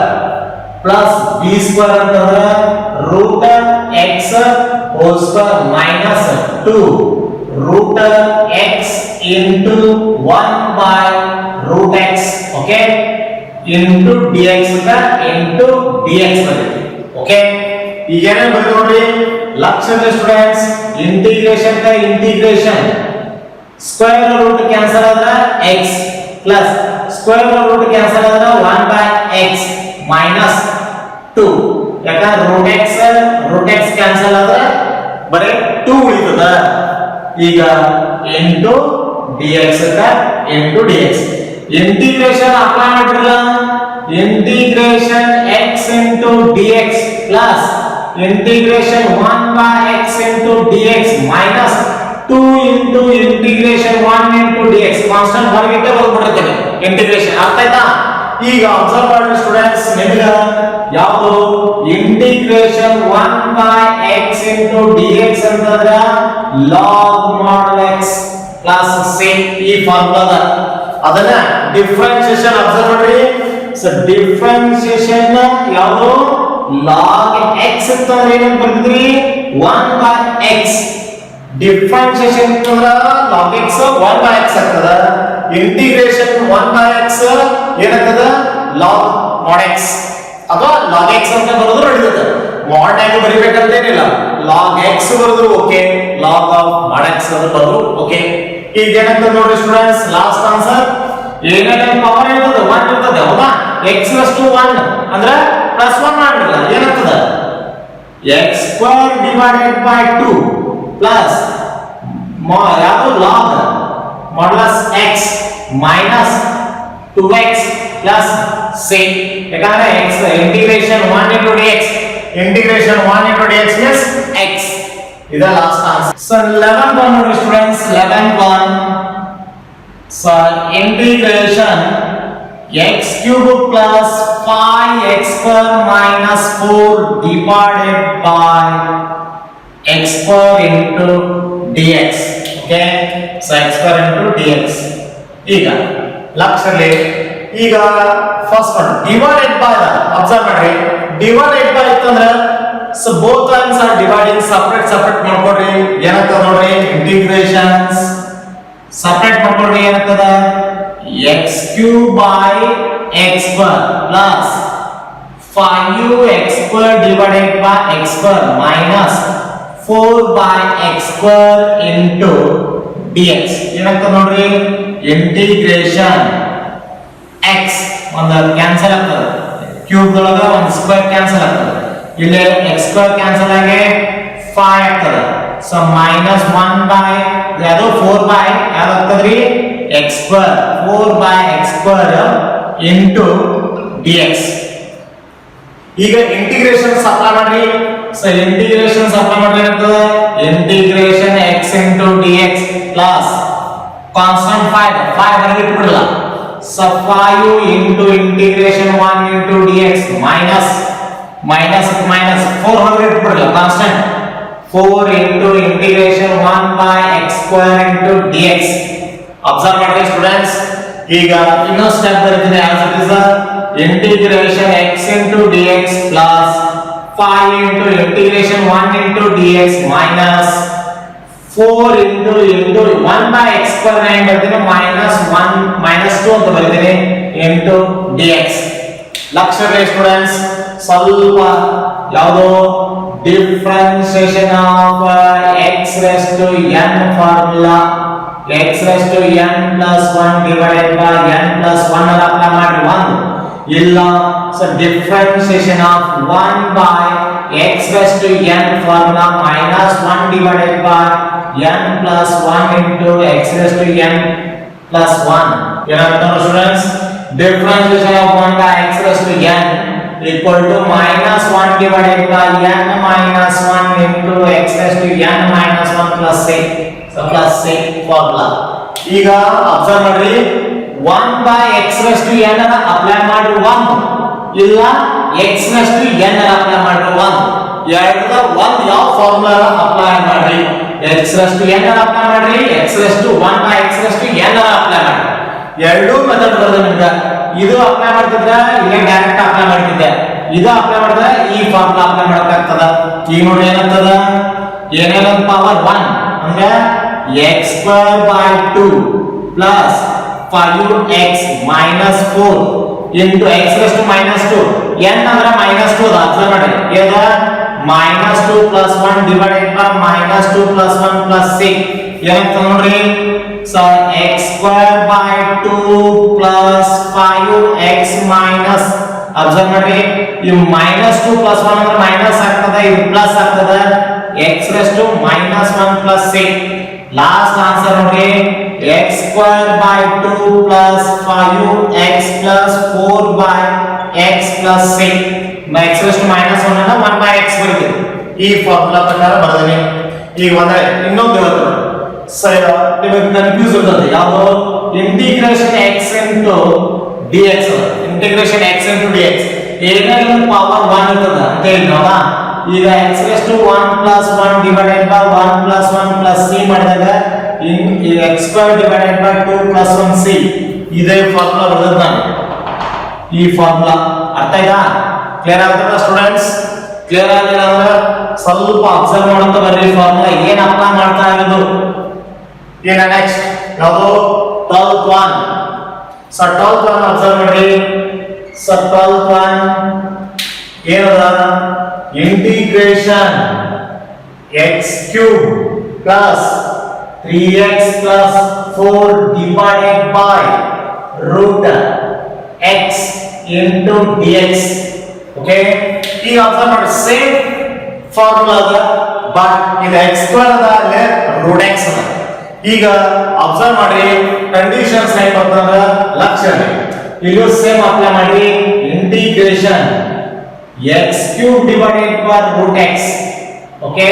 plus b square ಅಂತಂದ್ರೆ root x whole square minus 2 root x into 1 by root x. Okay, into dx into dx ಬರುತ್ತೆ. Okay, ಈಗ ಏನೇನು ಬರುತ್ತೆ ನೋಡಿ, ಲಕ್ಷದ ಸ್ಟೂಡೆಂಟ್ಸ್ ಇಂಟಿಗ್ರೇಷನ್ ಕ ಇಂಟಿಗ್ರೇಷನ್ ಸ್ಕ್ವೇರ್ ರೂಟ್ ಕ್ಯಾನ್ಸಲ್ ಆದ್ರೆ x plus square root cancel ಆದ್ರೆ 1 by x minus 2 ಯಾಕಂದ್ರೆ ರೂಟ್ ಎಕ್ಸ್ ಕ್ಯಾನ್ಸಲ್ ಆದ್ರೆ ಬರೀ 2 ಉಳಿತದ ಈಗ into dx into dx integration apply ಮಾಡಿರಲ್ಲ integration x into dx plus integration 1 by x into dx minus 2 into integration 1 into dx constant ಹೊರಗಿಟ್ಟೆ ಬರ್ಬಿಟ್ಟಿರ್ತೇನೆ integration ಅರ್ಥ ಆಯ್ತಾ ಈಗ ಅಬ್ಸರ್ವ್ ಮಾಡಿ ಸ್ಟೂಡೆಂಟ್ಸ್ ನಿಮಗೆ ಯಾವುದು integration 1 by x into dx ಅಂತಂದ್ರೆ log mod x plus c ಈ ಫಾರ್ಮುಲಾ ಅದನ್ನ ಡಿಫರೆನ್ಷಿಯೇಷನ್ ಅಬ್ಸರ್ವ್ ಮಾಡಿ ಸೊ ಡಿಫರೆನ್ಷಿಯೇಷನ್ ಯಾವುದು log x ಅಂತಂದ್ರೆ ಏನು ಬರ್ತಿದ್ರಿ 1 by x ಡಿಫರೆನ್ಷಿಯೇಷನ್ ಅಂತಂದ್ರೆ log x 1 by x ಆಗ್ತದ ಇಂಟಿಗ್ರೇಷನ್ 1 by x ಏನಾಗ್ತದ log mod x ಅಥವಾ log x ಅಂತ ಬರೋದು ನಡೀತದೆ mod ಆಗಿ ಬರಿಬೇಕಂತ ಏನಿಲ್ಲ log x ಬರೋದು okay log of mod x ಅಂತ ಬರೋದು ಓಕೆ ಈಗ ಏನಾಗ್ತದೆ ನೋಡಿ ಸ್ಟೂಡೆಂಟ್ಸ್ ಲಾಸ್ಟ್ ಆನ್ಸರ್ ಏನೇನ ಪವರ್ ಇರ್ತದೆ 1 ಇರ್ತದೆ ಹೌದಾ x + 1 ಅಂದ್ರೆ +1 ಮಾಡಿರಲ್ಲ ಏನಾಗ್ತದೆ x square divided by 2 plus ಯಾವುದು log modulus x minus 2x plus c ಯಾಕಂದ್ರೆ x integration 1 into dx integration 1 into dx means x is the last answer. So 11th one ನೋಡಿ students 11th one so integration x cube plus 5x square minus 4 divided by x square into dx okay so x square into dx ಈಗ ಲಕ್ಷದಲ್ಲಿ ಈಗ first one divided by observe ಮಾಡಿ divided by ಅಂತಂದ್ರೆ so both terms are dividing separate ಮಾಡ್ಕೊಡ್ರಿ ಏನಾಗ್ತದ ನೋಡ್ರಿ integrations separate ಮಾಡ್ಕೊಡ್ರಿ ಏನಾಗ್ತದ x cube by x square plus 5x square divided by x square minus 4 by x square into dx ಏನಾಗ್ತದ ನೋಡ್ರಿ integration x ಒಂದು ಕ್ಯಾನ್ಸಲ್ ಆಗ್ತದೆ ಕ್ಯೂಬ್ ಒಳಗ ಒಂದು ಸ್ಕ್ವೇರ್ ಕ್ಯಾನ್ಸಲ್ ಆಗ್ತದೆ ಇಲ್ಲಿ x ಸ್ಕ್ವೇರ್ ಕ್ಯಾನ್ಸಲ್ ಆಗಿ 5 ಆಗ್ತದೆ ಸೊ -1 by ಯಾವುದು 4 by ಯಾವುದು ಆಗ್ತದ್ರಿ x square 4 by x square into dx ಈಗ ಇಂಟಿಗ್ರೇಷನ್ ಅಪ್ಲೈ ಮಾಡ್ರಿ ಸೊ ಇಂಟಿಗ್ರೇಷನ್ ಅಪ್ಲೈ ಮಾಡ್ರಿ ಏನಾಗ್ತದೆ integration x into dx plus constant 5 ಹೊರಗೆ ಇಟ್ಬಿಡಲ್ಲ so 5 into integration 1 into dx minus 4 ಹೊರಗೆ ಇಟ್ಬಿಡಲ್ಲ constant 4 into integration 1 by x square into dx observe ಮಾಡಿ students ಈಗ ಇನ್ನೊಂದು ಸ್ಟೆಪ್ ಬರುತ್ತದೆ as it is integration x into dx plus 5 into integration 1 into dx minus 4 into 1 by x square ನ ಏನು ಬರ್ತೀನಿ -2 ಅಂತ ಬರೀತೀನಿ into dx ಲಕ್ಷಕ್ಕೆ ಸ್ಟೂಡೆಂಟ್ಸ್ ಸ್ವಲ್ಪ ಯಾವುದು differentiation of x raised to n formula x raised to n plus 1 divided by n plus 1 ಅನ್ನು apply ಮಾಡಿ 1 ಇಲ್ಲ so differentiation of 1 by x raised to n formula -1 divided by n plus 1 into x raised to n plus 1 ಏನಾಗುತ್ತೆ students differentiation of 1 by x raised to n equal to -1 divided by n minus 1 into x raised to n minus 1 plus 6 so plus 6 formula ಈಗ observe ಮಾಡ್ರಿ 1 by x raised to n ಅನ್ನು apply ಮಾಡಿ 1 ಇಲ್ಲ x raised to n ಅನ್ನು apply ಮಾಡಿ 1 ಎರಡರ ಒಂದು ಯಾವ ಫಾರ್ಮುಲಾ ಅಪ್ಲೈ ಮಾಡ್ರಿ x raised to n ಅನ್ನು ಅಪ್ಲೈ ಮಾಡ್ರಿ x raised to 1 by x raised to n ಅನ್ನು ಅಪ್ಲೈ ಮಾಡಿ ಎರಡು ಮೆಥಡ್ ಬರ್ತದೆ ನಿಮಗೆ ಇದು ಅಪ್ಲೈ ಮಾಡ್ತಿದ್ರೆ ಇಲ್ಲೇ ಡೈರೆಕ್ಟ್ ಅಪ್ಲೈ ಮಾಡ್ತಿದ್ದೆ ಇದು ಅಪ್ಲೈ ಮಾಡಿದ್ರೆ ಈ ಫಾರ್ಮುಲಾ ಅಪ್ಲೈ ಮಾಡಬೇಕಾಗ್ತದ ಈಗ ನೋಡಿ ಏನಾಗ್ತದ ಏನೇನ ಪವರ್ 1 ಅಂದ್ರೆ x square by 2 plus 5x minus 4 into x raised to -2 n ಅಂದ್ರೆ -2 ಅದ ಅಬ್ಸರ್ವ್ ಮಾಡಿ ಏದ -2 plus 1 divided by -2 plus 1 plus 6 ಏನಾಗ್ತದ ನೋಡ್ರಿ so x square by 2 plus 5x minus observe ಮಾಡಿ ಈ -2 + 1 ಅಂದ್ರೆ ಮೈನಸ್ ಆಗ್ತದೆ, ಇದು ಪ್ಲಸ್ ಆಗ್ತದೆ, x raised to -1 + 6. Last answer ನೋಡಿ, x² / 2 + 5x + 4x + 6. x raised to -1 ಅನ್ನ 1/x ಬರೀತೀವಿ. ಈ ಫಾರ್ಮುಲಾ ಪ್ರಕಾರ ಬರೆದಿನಿ. ಈಗ ಒಂದೇ ಇನ್ನೊಂದು ಹೇಳ್ತೀನಿ, ನಿಮಗೆ ಕನ್ಫ್ಯೂಸ್ ಇರ್ತದೆ ಯಾವುದು, integration x into dx. Integration x into dx ಏನಾದ್ರು ಪವರ್ 1 ಇರ್ತದ ಅಂತ ಹೇಳಿದ್ನಲ್ಲ. ಈಗ x raised to 1 + 1 divided by 1 + 1 + c ಮಾಡಿದಾಗ ಈ x² divided by 2 + 1c ಇದೇ ಫಾರ್ಮುಲಾ ಬರೆದ ನಾನು. ಈ ಫಾರ್ಮುಲಾ ಅರ್ಥ ಆಯ್ತಾ? ಕ್ಲಿಯರ್ ಆಗ್ತದ ಸ್ಟೂಡೆಂಟ್ಸ್? ಕ್ಲಿಯರ್ ಆಗಿಲ್ಲ ಅಂದ್ರೆ ಸ್ವಲ್ಪ ಅಬ್ಸರ್ವ್ ಮಾಡ್ತಾ ಬರ್ರಿ ಫಾರ್ಮುಲಾ ಏನು ಅಪ್ಲೈ ಮಾಡ್ತಾ ಇರೋದು. ಈಗ ನೆಕ್ಸ್ಟ್ ಯಾವುದು 12th one. So 12th one observe ಮಾಡಿ. ಸೊ 12th one ಏನದ, integration x³ plus 3x plus 4 divided by root x into dx. Okay, ಈಗ ಅಬ್ಸರ್ವ್ ಮಾಡಿ ಸೇಮ್ ಫಾರ್ಮುಲಾ ಅದ, ಬಟ್ ಇದು x² ಅದ, ಅಲ್ಲೇ ರೂಟ್ x ಅದ. ಈಗ ಅಬ್ಸರ್ವ್ ಮಾಡಿ ಕಂಡೀಷನ್ಸ್ ಏನ್ ಬರ್ತಂದ್ರ ಲಕ್ಷಣ ಇಲ್ಲೂ ಸೇಮ್ ಅಪ್ಲೈ ಮಾಡಿ. Integration x³ divided by root x, okay,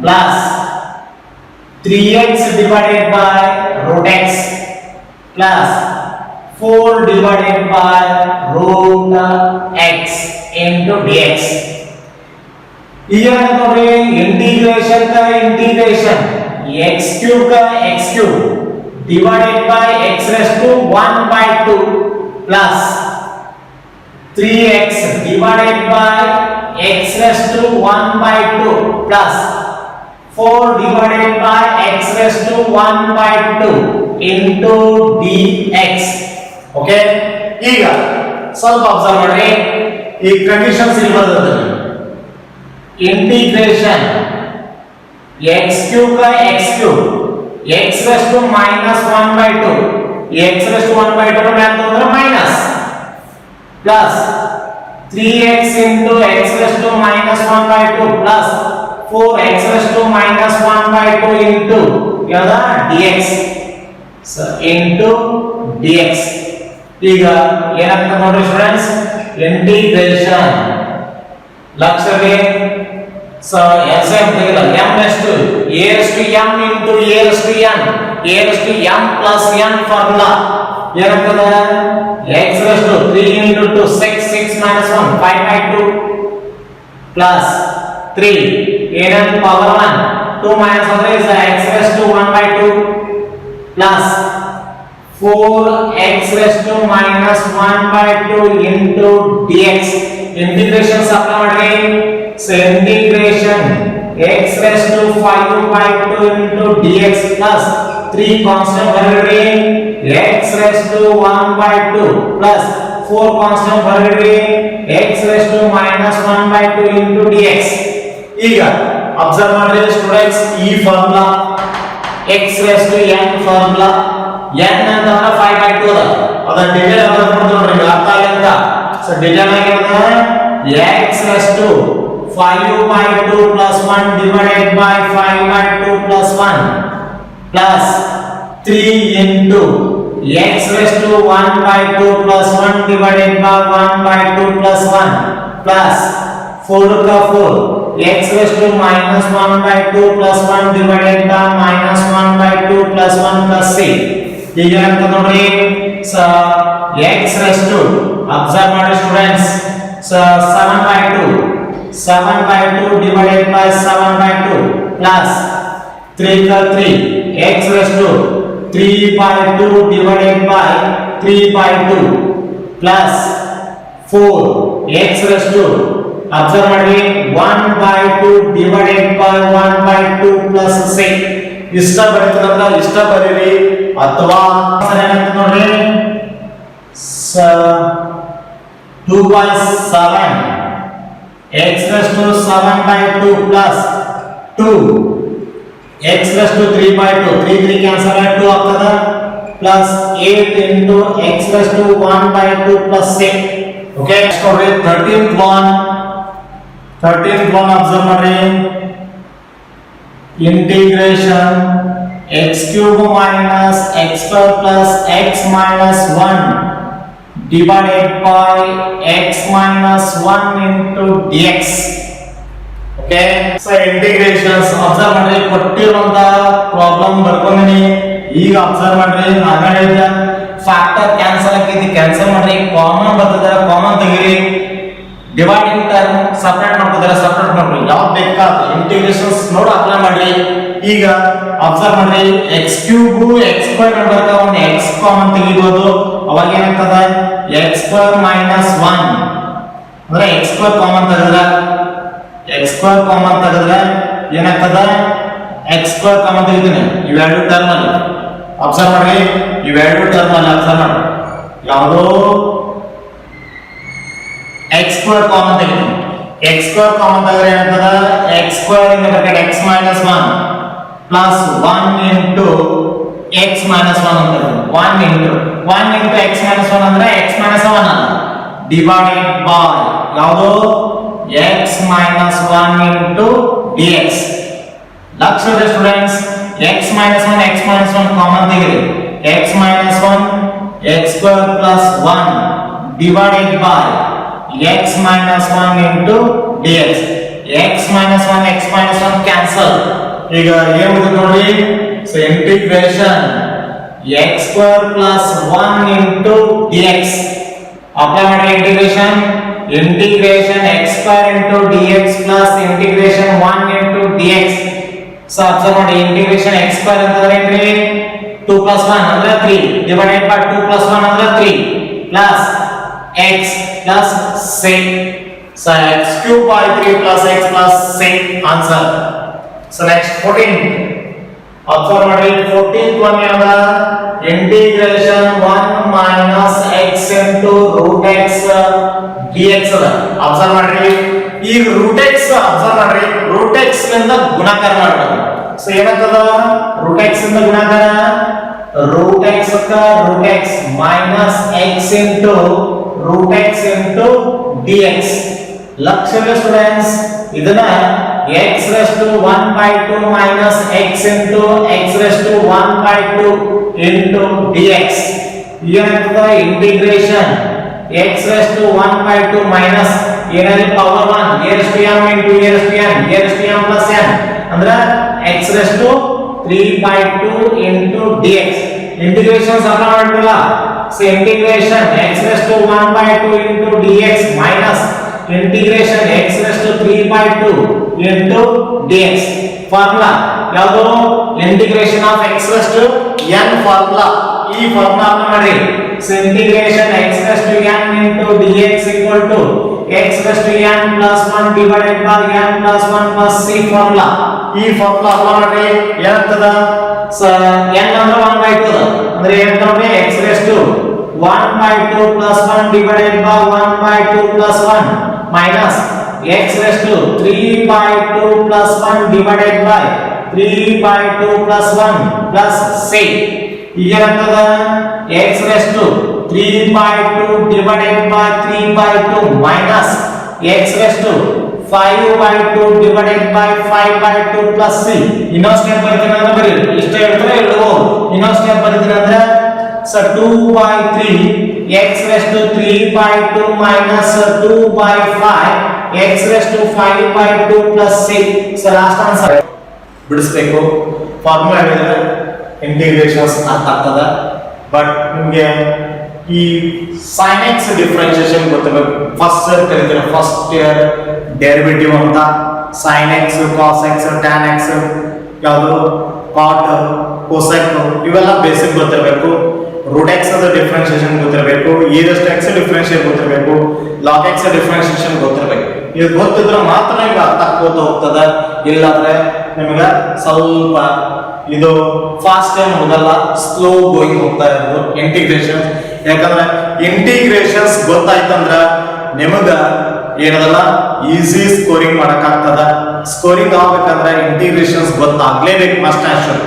plus 3x divided by root x plus 4 divided by root x into dx. ಈಗ ನೋಡಿ ಇಂಟಿಗ್ರೇಷನ್ का इंटीग्रेशन x³ का x³ divided by x raised to 1/2 plus 3x divided by x raised to 1/2 plus 4 divided by x raised to 1/2 into dx. Okay, ಈಗ ಸ್ವಲ್ಪ observe ಮಾಡಿ ಈ conditions ಇಲ್ಲಿ ಬರ್ತದೆ. ಇಂಟಿಗ್ರೇಷನ್ x³ का x³ x raised to -1/2 x raised to 1/2 ಅಂದ್ರೆ minus plus 3x into x raised to -1/2 plus 4x raised to -1/2 into ಯಾವ್ದಾ dx. so into dx. ಈಗ ಏನಾಗ್ತದೆ ನೋಡಿ ಸ್ಟೂಡೆಂಟ್ಸ್, ಇಂಟಿಗ್ರೇಷನ್ ಲಕ್ಷಕ್ಕೆ so LCM ತೆಗೆದ m ಎಷ್ಟು a raised to m into a raised to n, a raised to m plus n formula ಏನಾಗ್ತದೆ, x raised to 3 into 2 6 6 minus 1 5/2 plus 3 n power 1 2 minus 1 is x raised to 1/2 plus 4x raised to -1/2 into dx. integration apply ಮಾಡಿ. so integration x raised to 5/2 into dx plus 3 constant variable x raised to 1/2 plus 4 constant variable x raised to -1/2 into dx. ಈಗ observe ಮಾಡಿ students, ಈ formula x raised to n formula n ಅಂತಂದ್ರೆ 5/2 ಅದ, ಅದರ detail observe ಮಾಡ್ತೀವಿ ನೋಡ್ರಿ, ಅರ್ಥ ಆಗಿಲ್ಲ. ಸೊ ಡಿಟೇಲ್ ಆಗಿರೋದು x raised to 5/2 plus 1 divided by 5/2 plus 1 plus 3 into x raised to 1/2 plus 1 divided by 1/2 plus 1 plus 4 का 4 x raised to -1/2 plus 1 divided by -1/2 plus 1 plus 6. ಈಗ ಅಂತ ನೋಡ್ರಿ, so x raised to observe ಮಾಡಿ students, so 7/2 divided by 7/2 plus 3 का 3 x raised to 3/2 divided by 3/2 plus 4 x raised to observe ಮಾಡಿ 1/2 divided by 1/2 plus 6. ಇಷ್ಟ ಬರೀತೀರಲ್ಲ ಇಷ್ಟ ಬರೀರಿ, ಅಥವಾ ಏನಾಗ್ತದೆ ನೋಡ್ರಿ, 2/7 x raised to 7/2 plus 2 x raised to 3/2 3 cancel ಆಗಿ 2 ಆಗ್ತದ plus 8 into x raised to 1/2 plus 6 okay next ನೋಡ್ರಿ 13th one ಅಬ್ಸರ್ವ್ ಮಾಡ್ರಿ integration x cube minus x square plus x minus 1 divided by x minus 1 into dx. Okay so integrations observe ಮಾಡ್ರಿ ಕೊಟ್ಟಿರುವಂತ problem ಬರ್ಕೊಂಡ್ನಿ ಈಗ observe ಮಾಡ್ರಿ ನಾನು ಹೇಳಿದ factor cancel ಆಕೈತಿ cancel ಮಾಡ್ರಿ common ಬರ್ತದ ಕಾಮನ್ ತೆಗೀರಿ ಡಿವೈಡಿಂಗ್ ಟರ್ಮ್ ಸಪರೇಟ್ ಮಾಡ್ತಿದ್ದಾರೆ ಸಪರೇಟ್ ಮಾಡ್ರಿ ಯಾವ್ದು ಬೇಕಾದ ಇಂಟಿಗ್ರೇಷನ್ಸ್ ನೋಡಿ ಅಪ್ಲೈ ಮಾಡ್ರಿ ಈಗ ಅಬ್ಸರ್ವ್ ಮಾಡ್ರಿ x cube x square number ಒಂದು x ಕಾಮನ್ ತೆಗಿಬಹುದು ಅವಾಗ ಏನಾಗ್ತದ x ಸ್ಕ್ವೇರ್ ಮೈನಸ್ 1 ಅಂದ್ರೆ x ಸ್ಕ್ವೇರ್ ಕಾಮನ್ ತೆಗೆದ್ರೆ x ಸ್ಕ್ವೇರ್ ಕಾಮನ್ ತೆಗೆದ್ರೆ ಏನಾಗ್ತದ x ಸ್ಕ್ವೇರ್ ಕಾಮನ್ ತೆಗಿತೀನಿ ಇವೆರಡು ಟರ್ಮ್ ಅಲ್ಲಿ ಅಬ್ಸರ್ವ್ ಮಾಡ್ರಿ ಇವೆರಡು ಟರ್ಮ್ ಅಲ್ಲಿ ಅಬ್ಸರ್ವ್ ಮಾಡಿ ಯಾವುದು x ಸ್ಕ್ವೇರ್ ಕಾಮನ್ ತೆಗಿತೀನಿ x ಸ್ಕ್ವೇರ್ ಕಾಮನ್ ತೆಗೆದ್ರೆ ಏನಾಗ್ತದ x square in the bracket x minus 1 plus 1 into x minus 1 ಅಂತ 1 into x minus 1 ಅಂದ್ರೆ x minus 1 ಅಲ್ಲ divided by ಯಾವುದು x minus 1 into dx ಲಕ್ಷ್ಯ ಸ್ಟೂಡೆಂಟ್ಸ್ x minus 1 ಕಾಮನ್ ತೆಗೆರಿ x minus 1 x square plus 1 divided by x minus 1 into dx x minus 1 cancel ಈಗ ಏನು ನೋಡಿ so integration x square plus 1 into dx apply ಮಾಡಿ integration x square into dx plus integration 1 into dx so observe ಮಾಡಿ integration x square ಅಂತಂದ್ರೆ ಏನ್ರಿ 2 plus 1 ಅಂದ್ರೆ 3 divided by 2 plus 1 ಅಂದ್ರೆ 3 plus x plus 6 so x cube by 3 plus x plus 6 answer. So next 14 observe ಮಾಡಿ 14th one ಯಾವದ integration 1 minus x into root x dx ಅದ observe ಮಾಡ್ರಿ ಈಗ root x observe ಮಾಡ್ರಿ root x ನಿಂದ ಗುಣಾಕಾರ ಮಾಡಬೇಕು ಸೊ ಏನಾಗ್ತದ root x ನಿಂದ ಗುಣಾಕಾರ root x minus x into root x into dx ಲಕ್ಷ್ಯ ಸ್ಟೂಡೆಂಟ್ಸ್ ಇದನ್ನ x raised to 1 by 2 minus x into x raised to 1 by 2 into dx ಏನಾಗ್ತದ integration x raised to 1 by 2 minus ಏನಲ್ಲಿ power 1 a raised to m into a raised to n a raised to m plus n ಅಂದ್ರೆ x raised to 3 by 2 into dx integration apply ಮಾಡ್ಬಿಡಲ್ಲ so integration x raised to 1 by 2 into dx minus integration x raised to 3 by 2 into dx formula ಯಾವುದು integration of x raised to n formula ಈ formula apply ಮಾಡಿ so integration x raised to n into dx equal to x raised to n plus 1 divided by n plus 1 plus c formula ಈ formula apply ಮಾಡಿ ಏನಾಗ್ತದ so n ಅಂದ್ರೆ 1 by 2 ಅಂದ್ರೆ ಏನಾಗ್ತದೆ x raised to 1 by 2 plus 1 divided by 1 by 2 plus 1 minus x raised to 3 by 2 plus 1 divided by 3 by 2 plus 1 plus c ಏನಾಗ್ತದ x raised to 3 by 2 divided by 3 by 2 minus x raised to 5 by 2 divided by 5 by 2 plus c ಇನ್ನೊಂದು step ಬರ್ತೀನಿ ಅಂದ್ರೆ ಬರೀ ಇಷ್ಟ ಹೇಳ್ತಾರೆ ಹೇಳ್ಬೋದು ಇನ್ನೊಂದು step ಬರ್ತೀನಿ ಅಂದ್ರೆ so 2 by 3 x raised to 3 by 2 minus 2 by 5 x raised to 5 by 2 plus 6 so last answer ಬಿಡಿಸಬೇಕು ಫಾರ್ಮುಲಾ ಹೇಳಿದ್ರೆ ಇಂಟಿಗ್ರೇಷನ್ಸ್ ಅರ್ಥ ಆಗ್ತದ ಬಟ್ ನಿಮಗೆ ಈ sin x ಡಿಫರೆನ್ಷಿಯೇಷನ್ ಗೊತ್ತಿರಬೇಕು ಫಸ್ಟ್ ಕಲಿತೀರಾ ಫಸ್ಟ್ ಇಯರ್ ಡೆರಿವೇಟಿವ್ ಅಂತ sin x cos x tan x ಯಾವುದು cot cosec ಇವೆಲ್ಲ ಬೇಸಿಕ್ ಗೊತ್ತಿರಬೇಕು root x ಅದ ಡಿಫರೆನ್ಷಿಯೇಷನ್ ಗೊತ್ತಿರಬೇಕು e raised to x differentiate ಗೊತ್ತಿರಬೇಕು log x ಡಿಫರೆನ್ಷಿಯೇಷನ್ ಗೊತ್ತಿರಬೇಕು ಇದು ಗೊತ್ತಿದ್ರೆ ಮಾತ್ರ ನಿಮಗೆ ಅರ್ಥ ಆಗ್ತಾ ಹೋಗ್ತದ ಇಲ್ಲಾಂದ್ರೆ ನಿಮಗೆ ಸ್ವಲ್ಪ ಇದು ಫಾಸ್ಟ್ ಟೈಮ್ ಹೋಗಲ್ಲ ಸ್ಲೋ ಗೋಯಿಂಗ್ ಹೋಗ್ತಾ ಇರೋದು ಇಂಟಿಗ್ರೇಷನ್ ಯಾಕಂದ್ರೆ ಇಂಟಿಗ್ರೇಷನ್ಸ್ ಗೊತ್ತಾಯ್ತಂದ್ರ ನಿಮಗ ಏನದಲ್ಲ ಈಸಿ ಸ್ಕೋರಿಂಗ್ ಮಾಡಕ್ ಆಗ್ತದ ಸ್ಕೋರಿಂಗ್ ಆಗ್ಬೇಕಂದ್ರೆ ಇಂಟಿಗ್ರೇಷನ್ಸ್ ಗೊತ್ತಾಗ್ಲೇಬೇಕು ಮಸ್ಟ್ ಆಶ್ಯೂರ್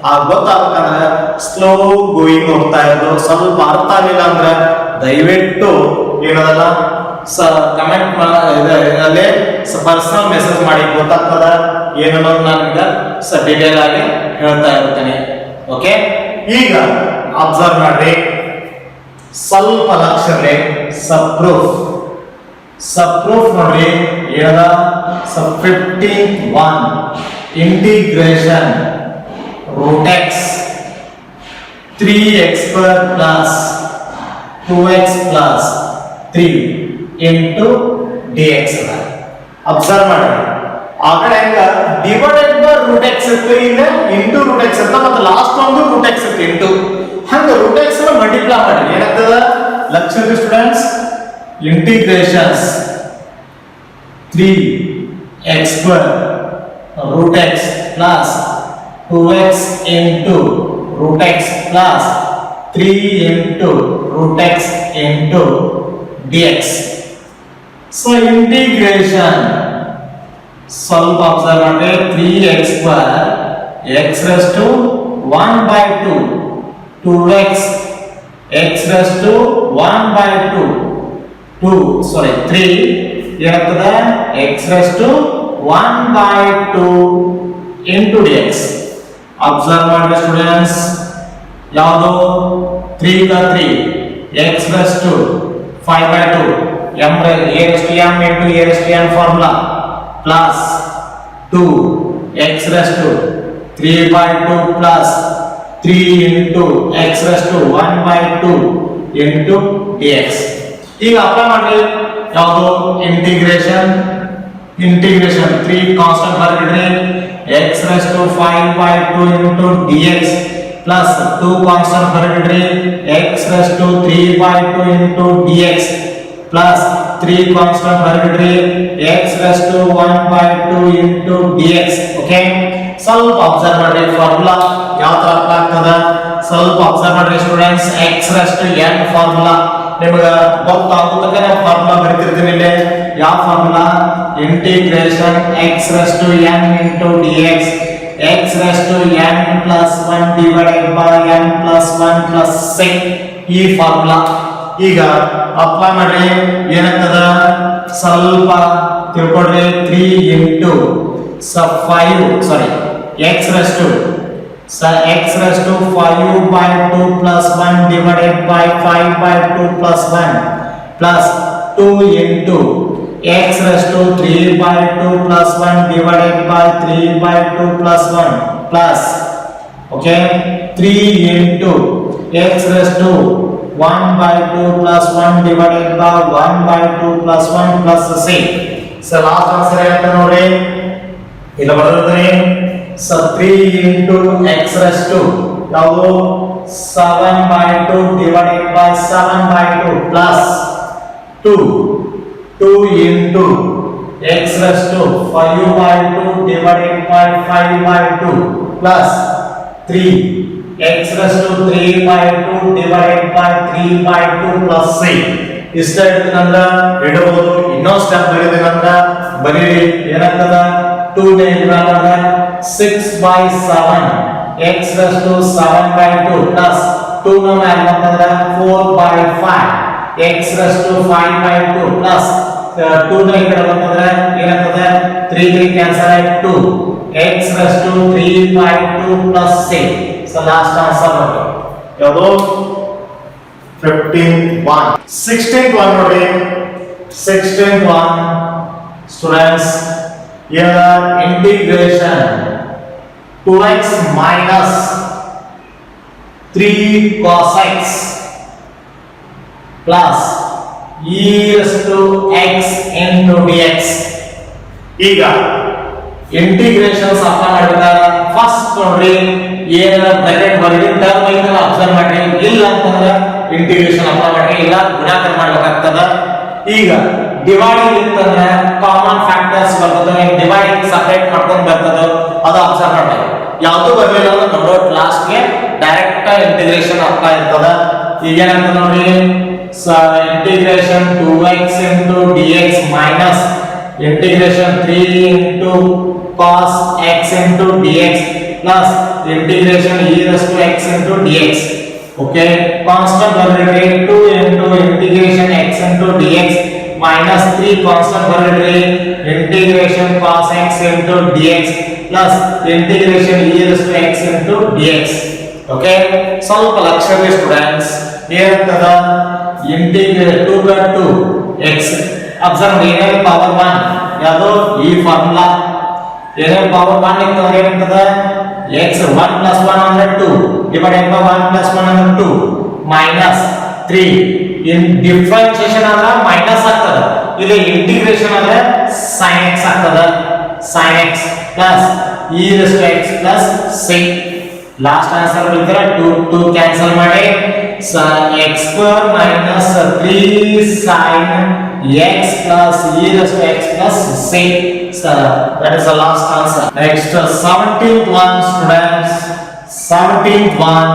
ಆ ಗೊತ್ತಾಗ್ಬೇಕಂದ್ರೆ ಸ್ಲೋ ಗೋಯಿಂಗ್ ಹೋಗ್ತಾ ಇರೋದು ಸ್ವಲ್ಪ ಅರ್ಥ ಆಗಿಲ್ಲ ಅಂದ್ರೆ ದಯವಿಟ್ಟು ಏನದಲ್ಲ ಕಮೆಂಟ್ ಅಲ್ಲೇ ಪರ್ಸನಲ್ ಮೆಸೇಜ್ ಮಾಡಿ, ಗೊತ್ತಾಗ್ತದ ಏನನ್ನೋದು ನಾನು ಈಗ ಡೀಟೇಲ್ ಆಗಿ ಹೇಳ್ತಾ ಇರ್ತೇನೆ. ಓಕೆ, ಈಗ ಅಬ್ಸರ್ವ್ ಮಾಡ್ರಿ, ಸ್ವಲ್ಪ ಲಕ್ಷಲೆ ಸಬ್ಪ್ರೂಫ್ ನೋಡ್ರಿ ಏನದ 15th one integration root x 3x square plus 2x plus 3 into dx. Observe ಮಾಡಿ, ಆ ಕಡೆ ಹೆಂಗ ಡಿವೈಡೆಡ್ ಬೈ ರೂಟ್ x ಇತ್ತು, ಇಲ್ಲ ಇಂಟು ರೂಟ್ x ಅಂತ, ಮತ್ತೆ ಲಾಸ್ಟ್ ಒಂದು ರೂಟ್ x ಇತ್ತು ಇಂಟು, ಹಂಗ ರೂಟ್ x ಅನ್ನು ಮಲ್ಟಿಪ್ಲೈ ಮಾಡಿ ಏನಾಗ್ತದ lakh students, integrations 3x square root x plus 2x into root x plus 3 into root x into dx. So integration ಸ್ವಲ್ಪ ಅಬ್ಸರ್ವ್ ಮಾಡಿದ್ರೆ 3x square x raised to 1 by 2 2x x raised to 1 by 3 ಏನಾಗ್ತದೆ x raised to 1 by 2 into dx. Observe ಮಾಡಿ students, ಯಾವುದು 3 ಗ 3 x raised to 5 by 2 m raised to m into a raised to n formula plus 2 x raised to 3 by 2 plus 3 into x raised to 1 by 2 into dx. ಈಗ apply ಮಾಡಿ ಯಾವುದು integration 3 constant ಬರೆದಿದ್ರೆ x raised to 5 by 2 into dx plus 2 constant ಬರೆದಿದ್ರೆ x raised to 3 by 2 into dx plus 3 constant ಬರೆದಿದ್ರೆ x raised to 1 by 2 into dx. Okay, ಸ್ವಲ್ಪ observe ಮಾಡಿ formula ಯಾವ ತರ ಅಪ್ಲೈ ಆಗ್ತದ, ಸ್ವಲ್ಪ ಅಬ್ಸರ್ವ್ ಮಾಡಿ students. x raised to n formula ನಿಮಗೆ ಗೊತ್ತಾಗುತ್ತಕ ನಾನು ಫಾರ್ಮುಲಾ ಬರೆದಿರ್ತೀನಿ ಇಲ್ಲಿ. ಯಾವ formula? Integration x raised to n into dx x raised to n plus 1 divided by n plus 1 plus 6, ಈ ಫಾರ್ಮುಲಾ. ಈಗ ಅಪ್ಲೈ ಮಾಡ್ರಿ, ಏನಾಗ್ತದ ಸ್ವಲ್ಪ ತಿಳ್ಕೊಡ್ರಿ. 3 into 5 x raised to 5 by 2 plus 1 divided by 5 by 2 plus 1 plus 2 into x raised to 3 by 2 plus 1 divided by 3 by 2 plus 1 plus, okay, 3 into x raised to 1 by 2 plus 1 divided by 1 by 2 plus 1 plus 6. So last answer ಏನಂತ ನೋಡಿ, ಇಲ್ಲ ಬರೆದಿದ್ದೀನಿ. So 3 into x raised to ಯಾವುದು 7 by 2 divided by 7 by 2 plus 2 into x raised to 5 by 2 divided by 5 by 2 plus 3 x raised to 3 by 2 divided by 3 by 2 plus 6. ಇಷ್ಟ ಇಡ್ತೀನಂದ್ರ ಇಡಬಹುದು. ಇನ್ನೊಂದು step ಬರೀತೀನಂದ್ರ ಬರೀರಿ, ಏನಾಗ್ತದ 2 ನೇ ಇಡೋಣ 6 by 7 x raised to 7 by 2 plus 2 ನ ಮ್ಯಾಲ್ ಬಂತಂದ್ರ 4 by 5 x raised to 5 by 2 plus 2 ನ ಈ ಕಡೆ ಬಂತಂದ್ರ ಏನಾಗ್ತದ 3 3 ಕ್ಯಾನ್ಸಲ್ ಆಗಿ 2 x raised to 3 by 2 plus 6. So last answer ನೋಡಿ ಯಾವುದು 15th one. 16th one ನೋಡಿ. 16th one students, here integration 2x minus 3 cos x plus e raised to x into dx. ಈಗ ಇಂಟಿಗ್ರೇಷನ್ಸ್ ಅಪ್ಲೈ ಮಾಡಿದಾಗ first ನೋಡ್ರಿ, ಏನ bracket ಬರೀರಿ, term ಐತಲ್ಲ observe ಮಾಡ್ರಿ, ಇಲ್ಲ ಅಂತಂದ್ರೆ ಇಂಟಿಗ್ರೇಷನ್ ಅಪ್ಲೈ ಮಾಡ್ರಿ, ಇಲ್ಲ ಗುಣಾಕಾರ ಮಾಡ್ಬೇಕಾಗ್ತದ. ಈಗ ಡಿವೈಡಿಂಗ್ ಇತ್ತಂದ್ರೆ ಕಾಮನ್ ಫ್ಯಾಕ್ಟರ್ಸ್ ಬರ್ತದೆ, ಡಿವೈಡಿಂಗ್ ಸಪರೇಟ್ ಮಾಡ್ಕೊಂಡು ಬರ್ತದೆ, ಅದು ಅಬ್ಸರ್ವ್ ಮಾಡ್ಬೇಕು. ಯಾವುದು ಬರಲಿಲ್ಲ ಅಂದ್ರೆ ನೋಡೋಟ್ ಲಾಸ್ಟ್ಗೆ ಡೈರೆಕ್ಟ್ ಇಂಟಿಗ್ರೇಷನ್ ಆಗ್ತಾ ಇರ್ತದ. ಈಗ ಏನಂತ ನೋಡಿ, integration 2x into dx minus integration 3 into cos x into dx plus integration e raised to x into dx. Okay, constant value 2 into integration x into dx minus 3 constant ಹೊರಗಡೆ integration cos x into dx plus integration e raised to x into dx. Okay, ಸ್ವಲ್ಪ ಲಕ್ಷ್ಯ students. ಏನಂತದ integrate 2 by 2 x observe ಏನೇನು power 1 ಯಾವುದು ಈ formula ಏನೇನು power 1 ಇತ್ತು ಏನಂತದ x 1 plus 1 ಅಂದ್ರೆ 2 divided by 1 plus 1 ಅಂದ್ರೆ 2 minus 3 in differentiation ಅಂದ್ರೆ ಮೈನಸ್ ಆಗ್ತದ, ಇಲ್ಲಿ ಇಂಟಿಗ್ರೇಷನ್ ಅಂದ್ರೆ sin x ಆಗ್ತದ, sin x plus e raised to x plus c. Last answer ಬಿಡ್ತಾರೆ 2 ಕ್ಯಾನ್ಸಲ್ ಮಾಡಿ x square minus 3 sin x plus e raised to x plus c. So that is the last answer. Next 17th one students, 17th one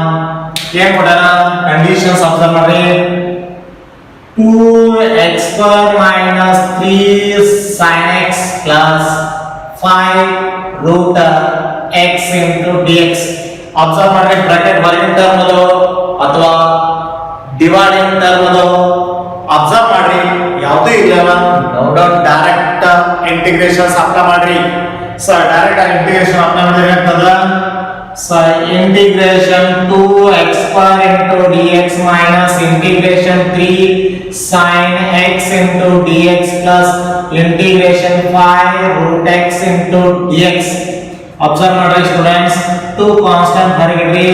ಏನು ಕೊಡೋಣ conditions observe ಮಾಡಿ 2x square minus 3 sin x plus 5 root x into dx. Observe ಮಾಡಿ bracket ವರ್ಗಿಂಗ್ term ಅದು ಅಥವಾ dividing term ಅದು observe ಮಾಡ್ರಿ, ಯಾವುದೇ ಇಲ್ಲ ನೋಡೋ ಡೈರೆಕ್ಟ್ ಇಂಟಿಗ್ರೇಷನ್ಸ್ ಅಪ್ಲೈ ಮಾಡ್ರಿ. ಸೊ ಡೈರೆಕ್ಟ್ ಇಂಟಿಗ್ರೇಷನ್ ಅಪ್ಲೈ ಮಾಡಿದ್ರೆ ಏನಾಗ್ತದ so integration 2x square into dx minus integration 3 sin x into dx plus integration 5 root x into dx. Observe ಮಾಡ್ರಿ ಸ್ಟೂಡೆಂಟ್ಸ್, 2 ಕಾನ್ಸ್ಟೆಂಟ್ ಹೊರಗಿಡ್ರಿ,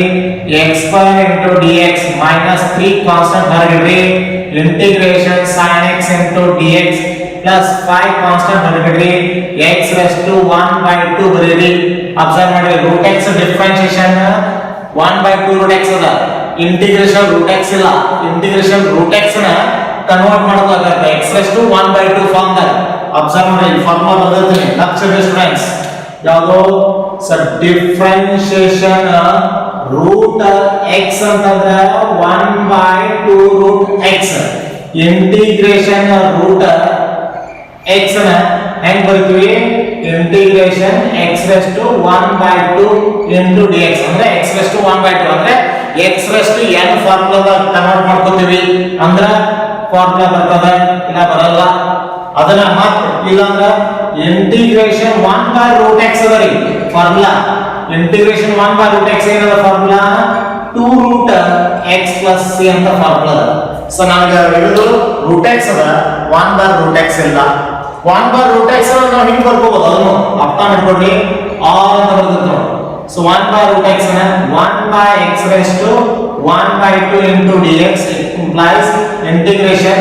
x square into dx minus 3 constant ಹೊರಗಿಡ್ರಿ, integration sin x into dx plus 5 constant ಹೊರಗಿಡ್ರಿ, x raised to 1 by 2 ಬರೀರಿ. Observe ಮಾಡಿ root x differentiation 1 by 2 root x ಅದ, integration root x ಇಲ್ಲ, integration root x ನ convert ಮಾಡೋದಾಗುತ್ತೆ x raised to 1 by 2 form ದಾಗ. Observe ಮಾಡಿ formula ಬದಲ್ತೀನಿ ಲಕ್ಷ್ಯ ಸ್ಟೂಡೆಂಟ್ಸ್ ಯಾವುದು ಸರ್ ಡಿಫರೆನ್ಷಿಯೇಷನ್ ರೂಟ್ x ಅಂತಂದ್ರೆ 1 by 2 root x, integration root x ನ ಹೆಂಗ್ ಬರೀತೀವಿ integration x raised to 1 by 2 into dx ಅಂದ್ರೆ x raised to 1 by 2 ಅಂದ್ರೆ x raised to n formula convert ಮಾಡ್ಕೊತೀವಿ ಅಂದ್ರೆ ಫಾರ್ಮುಲಾ ಬರ್ತದೆ, ಇಲ್ಲ ಬರಲ್ಲ. ಅದನ್ನ ಮತ್ತೆ ಇಲ್ಲ ಅಂದ್ರೆ ಇಂಟಿಗ್ರೇಷನ್ 1 by root x ಅದರಿ formula, integration 1 by root x ಏನದ formula 2 root x plus c ಅಂತ ಫಾರ್ಮುಲಾ ಅದ. ಸೊ ನನಗೆ ಇರೋದು root x ಅದ, 1 by root x ಇಲ್ಲ. 1 by root x ಅನ್ನು ನಾವು ಹಿಂಗೆ ಬರ್ಕೋಬಹುದು, ಅದನ್ನು ಅರ್ಥ ಮಾಡ್ಕೊಳ್ಳಿ ಆಲ್ ಅಂತ ಬರ್ತದೆ ನೋಡಿ. ಸೊ 1 by root x ಅನ್ನ 1 by x raised to 1 by 2 into dx implies integration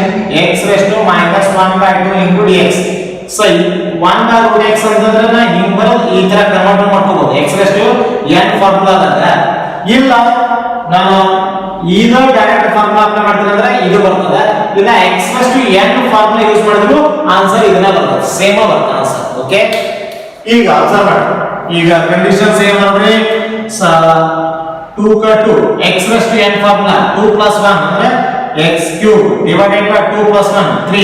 x raised to minus 1 by 2 into dx. So 1 by root x ಅಂತಂದ್ರೆ ನಾ ಹಿಂಗೆ ಬರೋದು ಈ ತರ ಕನ್ವರ್ಟ್ ಮಾಡ್ಕೋಬಹುದು, x raised to n formula ಅದ. ಇಲ್ಲ ನಾನು ಇದು ಡೈರೆಕ್ಟ್ ಫಾರ್ಮುಲಾ ಅಪ್ಲೈ ಮಾಡ್ತೀನಿ ಅಂದ್ರೆ ಇದು ಬರ್ತದೆ, ಇಲ್ಲ x raised to n formula use ಮಾಡಿದ್ರು ಆನ್ಸರ್ ಇದನ್ನ ಬರ್ತದೆ, ಸೇಮ್ ಬರ್ತದೆ ಆನ್ಸರ್. ಓಕೆ, ಈಗ ಅಬ್ಸರ್ವ್ ಮಾಡಿ, ಈಗ ಕಂಡೀಷನ್ಸ್ ಏನು ನೋಡ್ರಿ 2 ಕ 2 x raised to n formula 2 plus 1 ಅಂದ್ರೆ x cube divided by 2 plus 1 3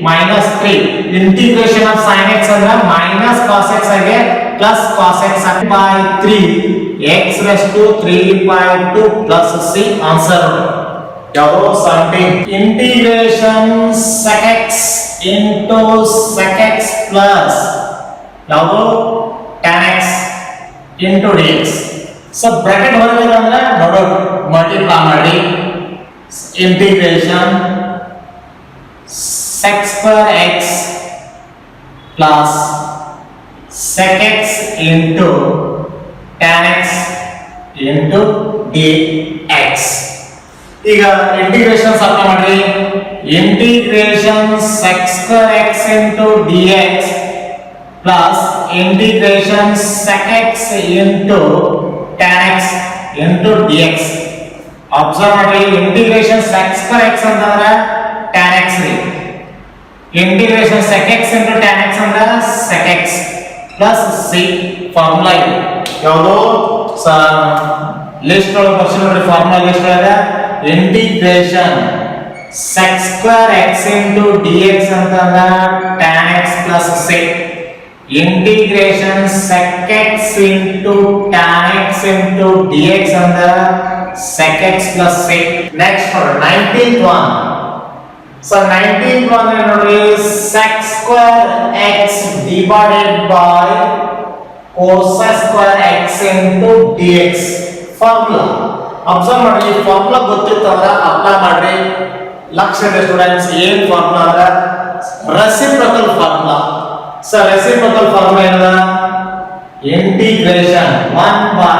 minus 3 integration of sin x ಅಂದ್ರೆ minus cos x ಆಗಿ plus cos x by 3 x raised to 3 by 2 plus c answer ಯಾವುದು 17. Integration sec x into sec x plus ಯಾವುದು tan x into dx. So bracket ಹೊರಗೆ ಅಂದ್ರೆ ನೋಡೋ multiply ಮಾಡಿ integration sec square x plus sec x into tan x into dx. ಈಗ integration apply ಮಾಡ್ರಿ, integration sec square x into dx plus integration sec x into tan x into dx. Observe ಮಾಡಿ integration sec square x ಅಂತಂದ್ರೆ tan x ರೀ, integration sec x into tan x ಅಂದ್ರೆ sec x plus c formula ಇದೆ ಯಾವುದು list ಒಳಗೆ ಬರ್ಸಿ ನೋಡಿ, formula list ಒಳಗೆ integration sec square x into dx ಅಂತಂದ್ರೆ tan x plus c, integration sec x into tan x into dx ಅಂದ್ರೆ sec x plus c. Next for 19th one, so 19th one ನೋಡ್ರಿ sec square x divided by cos square x into dx formula observe ಮಾಡಿ formula ಗೊತ್ತಿತ್ತಂದ್ರೆ apply ಮಾಡ್ರಿ ಲಕ್ಷ್ಯ ಇದೆ students ಏನ್ formula ಅಂದ್ರೆ reciprocal formula so reciprocal formula ಏನದ integration 1 by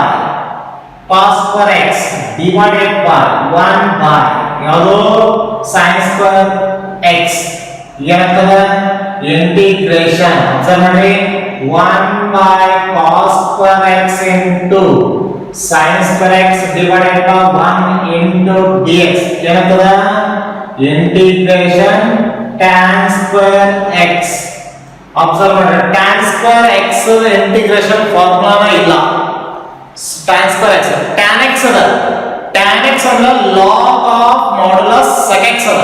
cos square x divided by 1 by ಯಾವುದು sin square x ಏನಾಗ್ತದೆ integration observe ಮಾಡಿ 1 by cos square x into sin square x divided by 1 into dx ಏನಾಗ್ತದೆ integration tan square x observe ಮಾಡಿ tan square x integration ಫಾರ್ಮುಲಾನ ಇಲ್ಲ tan square x tan x ಅದ tan x ಅಂದ್ರೆ log of modulus sec x ಅದ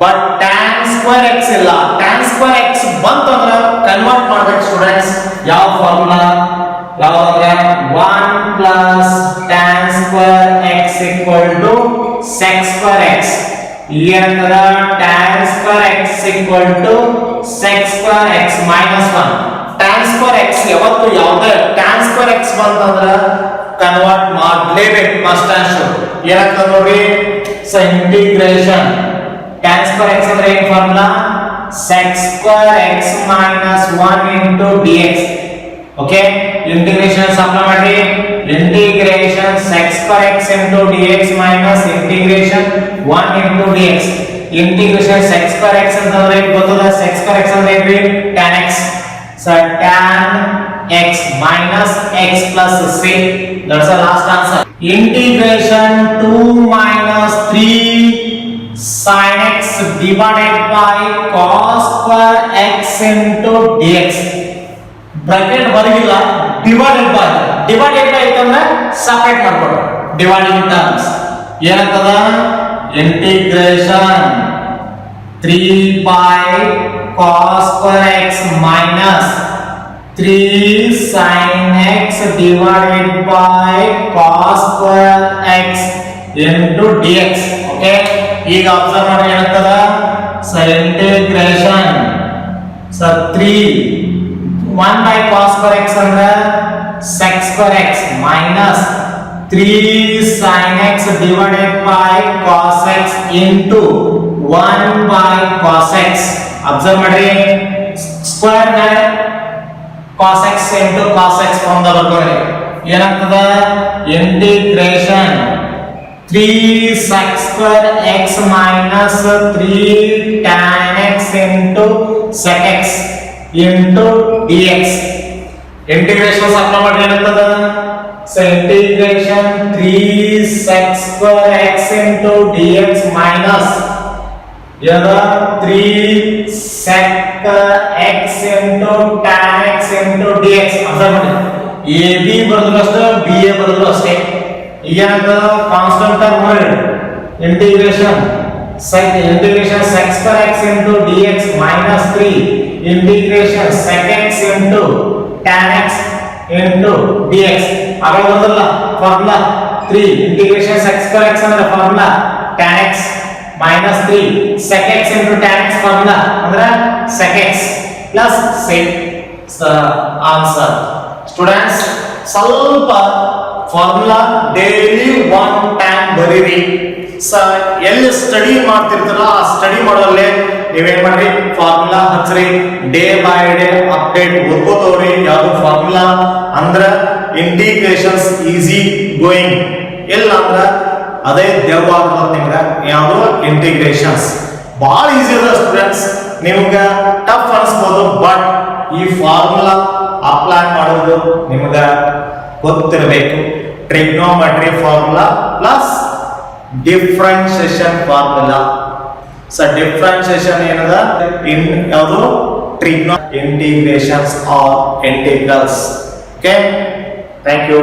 but tan square x ಇಲ್ಲ tan square x ಬಂತಂದ್ರೆ convert ಮಾಡಬೇಕು students ಯಾವ formula ಯಾವಂದ್ರೆ 1 plus tan square x equal to sec square x ಏನಂತದ tan square x equal to sec square x minus 1 tan square x ಯಾವತ್ತು ಯಾವುದೇ tan square x ಬಂತಂದ್ರೆ convert ಮಾಡಲೇಬೇಕು must and should ಏನಂತ ನೋಡಿ so integration tan square x ಅಂದ್ರೆ ಏನು formula sec square x minus 1 into dx okay integration supply ಮಾಡಿ integration sec square x into dx minus integration 1 into dx integration sec square x ಅಂತಂದ್ರೆ ಗೊತ್ತದ sec square x ಅಂದ್ರೆ ಏನ್ರಿ tan x so tan x minus x plus c that's the last answer integration 2 minus 3 sin x divided by cos square x into dx bracket ಹೊರಗಿಲ್ಲ divided by ಅಂತಂದ್ರೆ separate ಮಾಡ್ಕೊಳ್ಳಿ dividing terms ಏನಂತದ integration 3 by cos square x minus 3 sin x divided by cos square x into dx okay ಈಗ observe ಮಾಡಿ ಏನಂತದ so integration so 3 1 by cos square x ಅಂದ್ರೆ sec square x minus 3 sin x divided by cos x into 1 by cos x observe ಮಾಡಿ square ನ cos x into cos x form ದಾಗ ಬರ್ತಾರೆ ಏನಾಗ್ತದ integration 3 sec square x minus 3 tan x into sec x into dx integration supply ಮಾಡಿ ಏನಾಗ್ತದ so integration 3 sec square x into dx minus ಯಾದ 3 sec x into tan x into dx observe ಮಾಡಿ ab ಬರೋದು ಅಷ್ಟೇ ba ಬರೋದು ಅಷ್ಟೇ ಈಗ ಏನಾಗ್ತದ ಕಾನ್ಸ್ಟೆಂಟ್ ಟರ್ಮ್ ಮಾಡಿ integration sec square x into dx minus 3 integration sec x into tan x into dx ಆಗ ಬಂದಲ್ಲ formula 3 integration sec square x ಅಂದ್ರೆ formula tan x minus 3 sec x into tan x formula ಅಂದ್ರೆ sec x plus sec answer students ಸ್ವಲ್ಪ formula daily one time ಬರೀರಿ ಎಲ್ಲಿ study ಮಾಡ್ತಿರ್ತಾರ ಆ study ಮಾಡೋಲ್ಲೇ ನೀವೇನ್ ಮಾಡ್ರಿ ಫಾರ್ಮುಲಾ ಹಚ್ಚ್ರಿ ಡೇ ಬೈ ಡೇ ಅಪ್ಡೇಟ್ ಓದ್ಕೋತವ್ರಿ ಯಾವ್ದು ಫಾರ್ಮುಲಾ ಅಂದ್ರ ಇಂಟಿಗ್ರೇಷನ್ಸ್ ಈಸಿ ಗೋಯಿಂಗ್ ಇಲ್ಲ ಅಂದ್ರ ಅದೇ ದೆವ್ವ ಆಗ್ತದ ನಿಮ್ಗ ಯಾವ್ದು ಇಂಟಿಗ್ರೇಷನ್ಸ್ ಬಹಳ ಈಸಿ ಅದ ಸ್ಟೂಡೆಂಟ್ಸ್ ನಿಮ್ಗ ಟಫ್ ಅನ್ಸ್ಬೋದು ಬಟ್ ಈ ಫಾರ್ಮುಲಾ ಅಪ್ಲೈ ಮಾಡೋದು ನಿಮ್ಗ ಗೊತ್ತಿರಬೇಕು trigonometry formula plus differentiation formula so differentiation ಏನದ ಇನ್ ಯಾವುದು trigno integrations or integrals okay thank you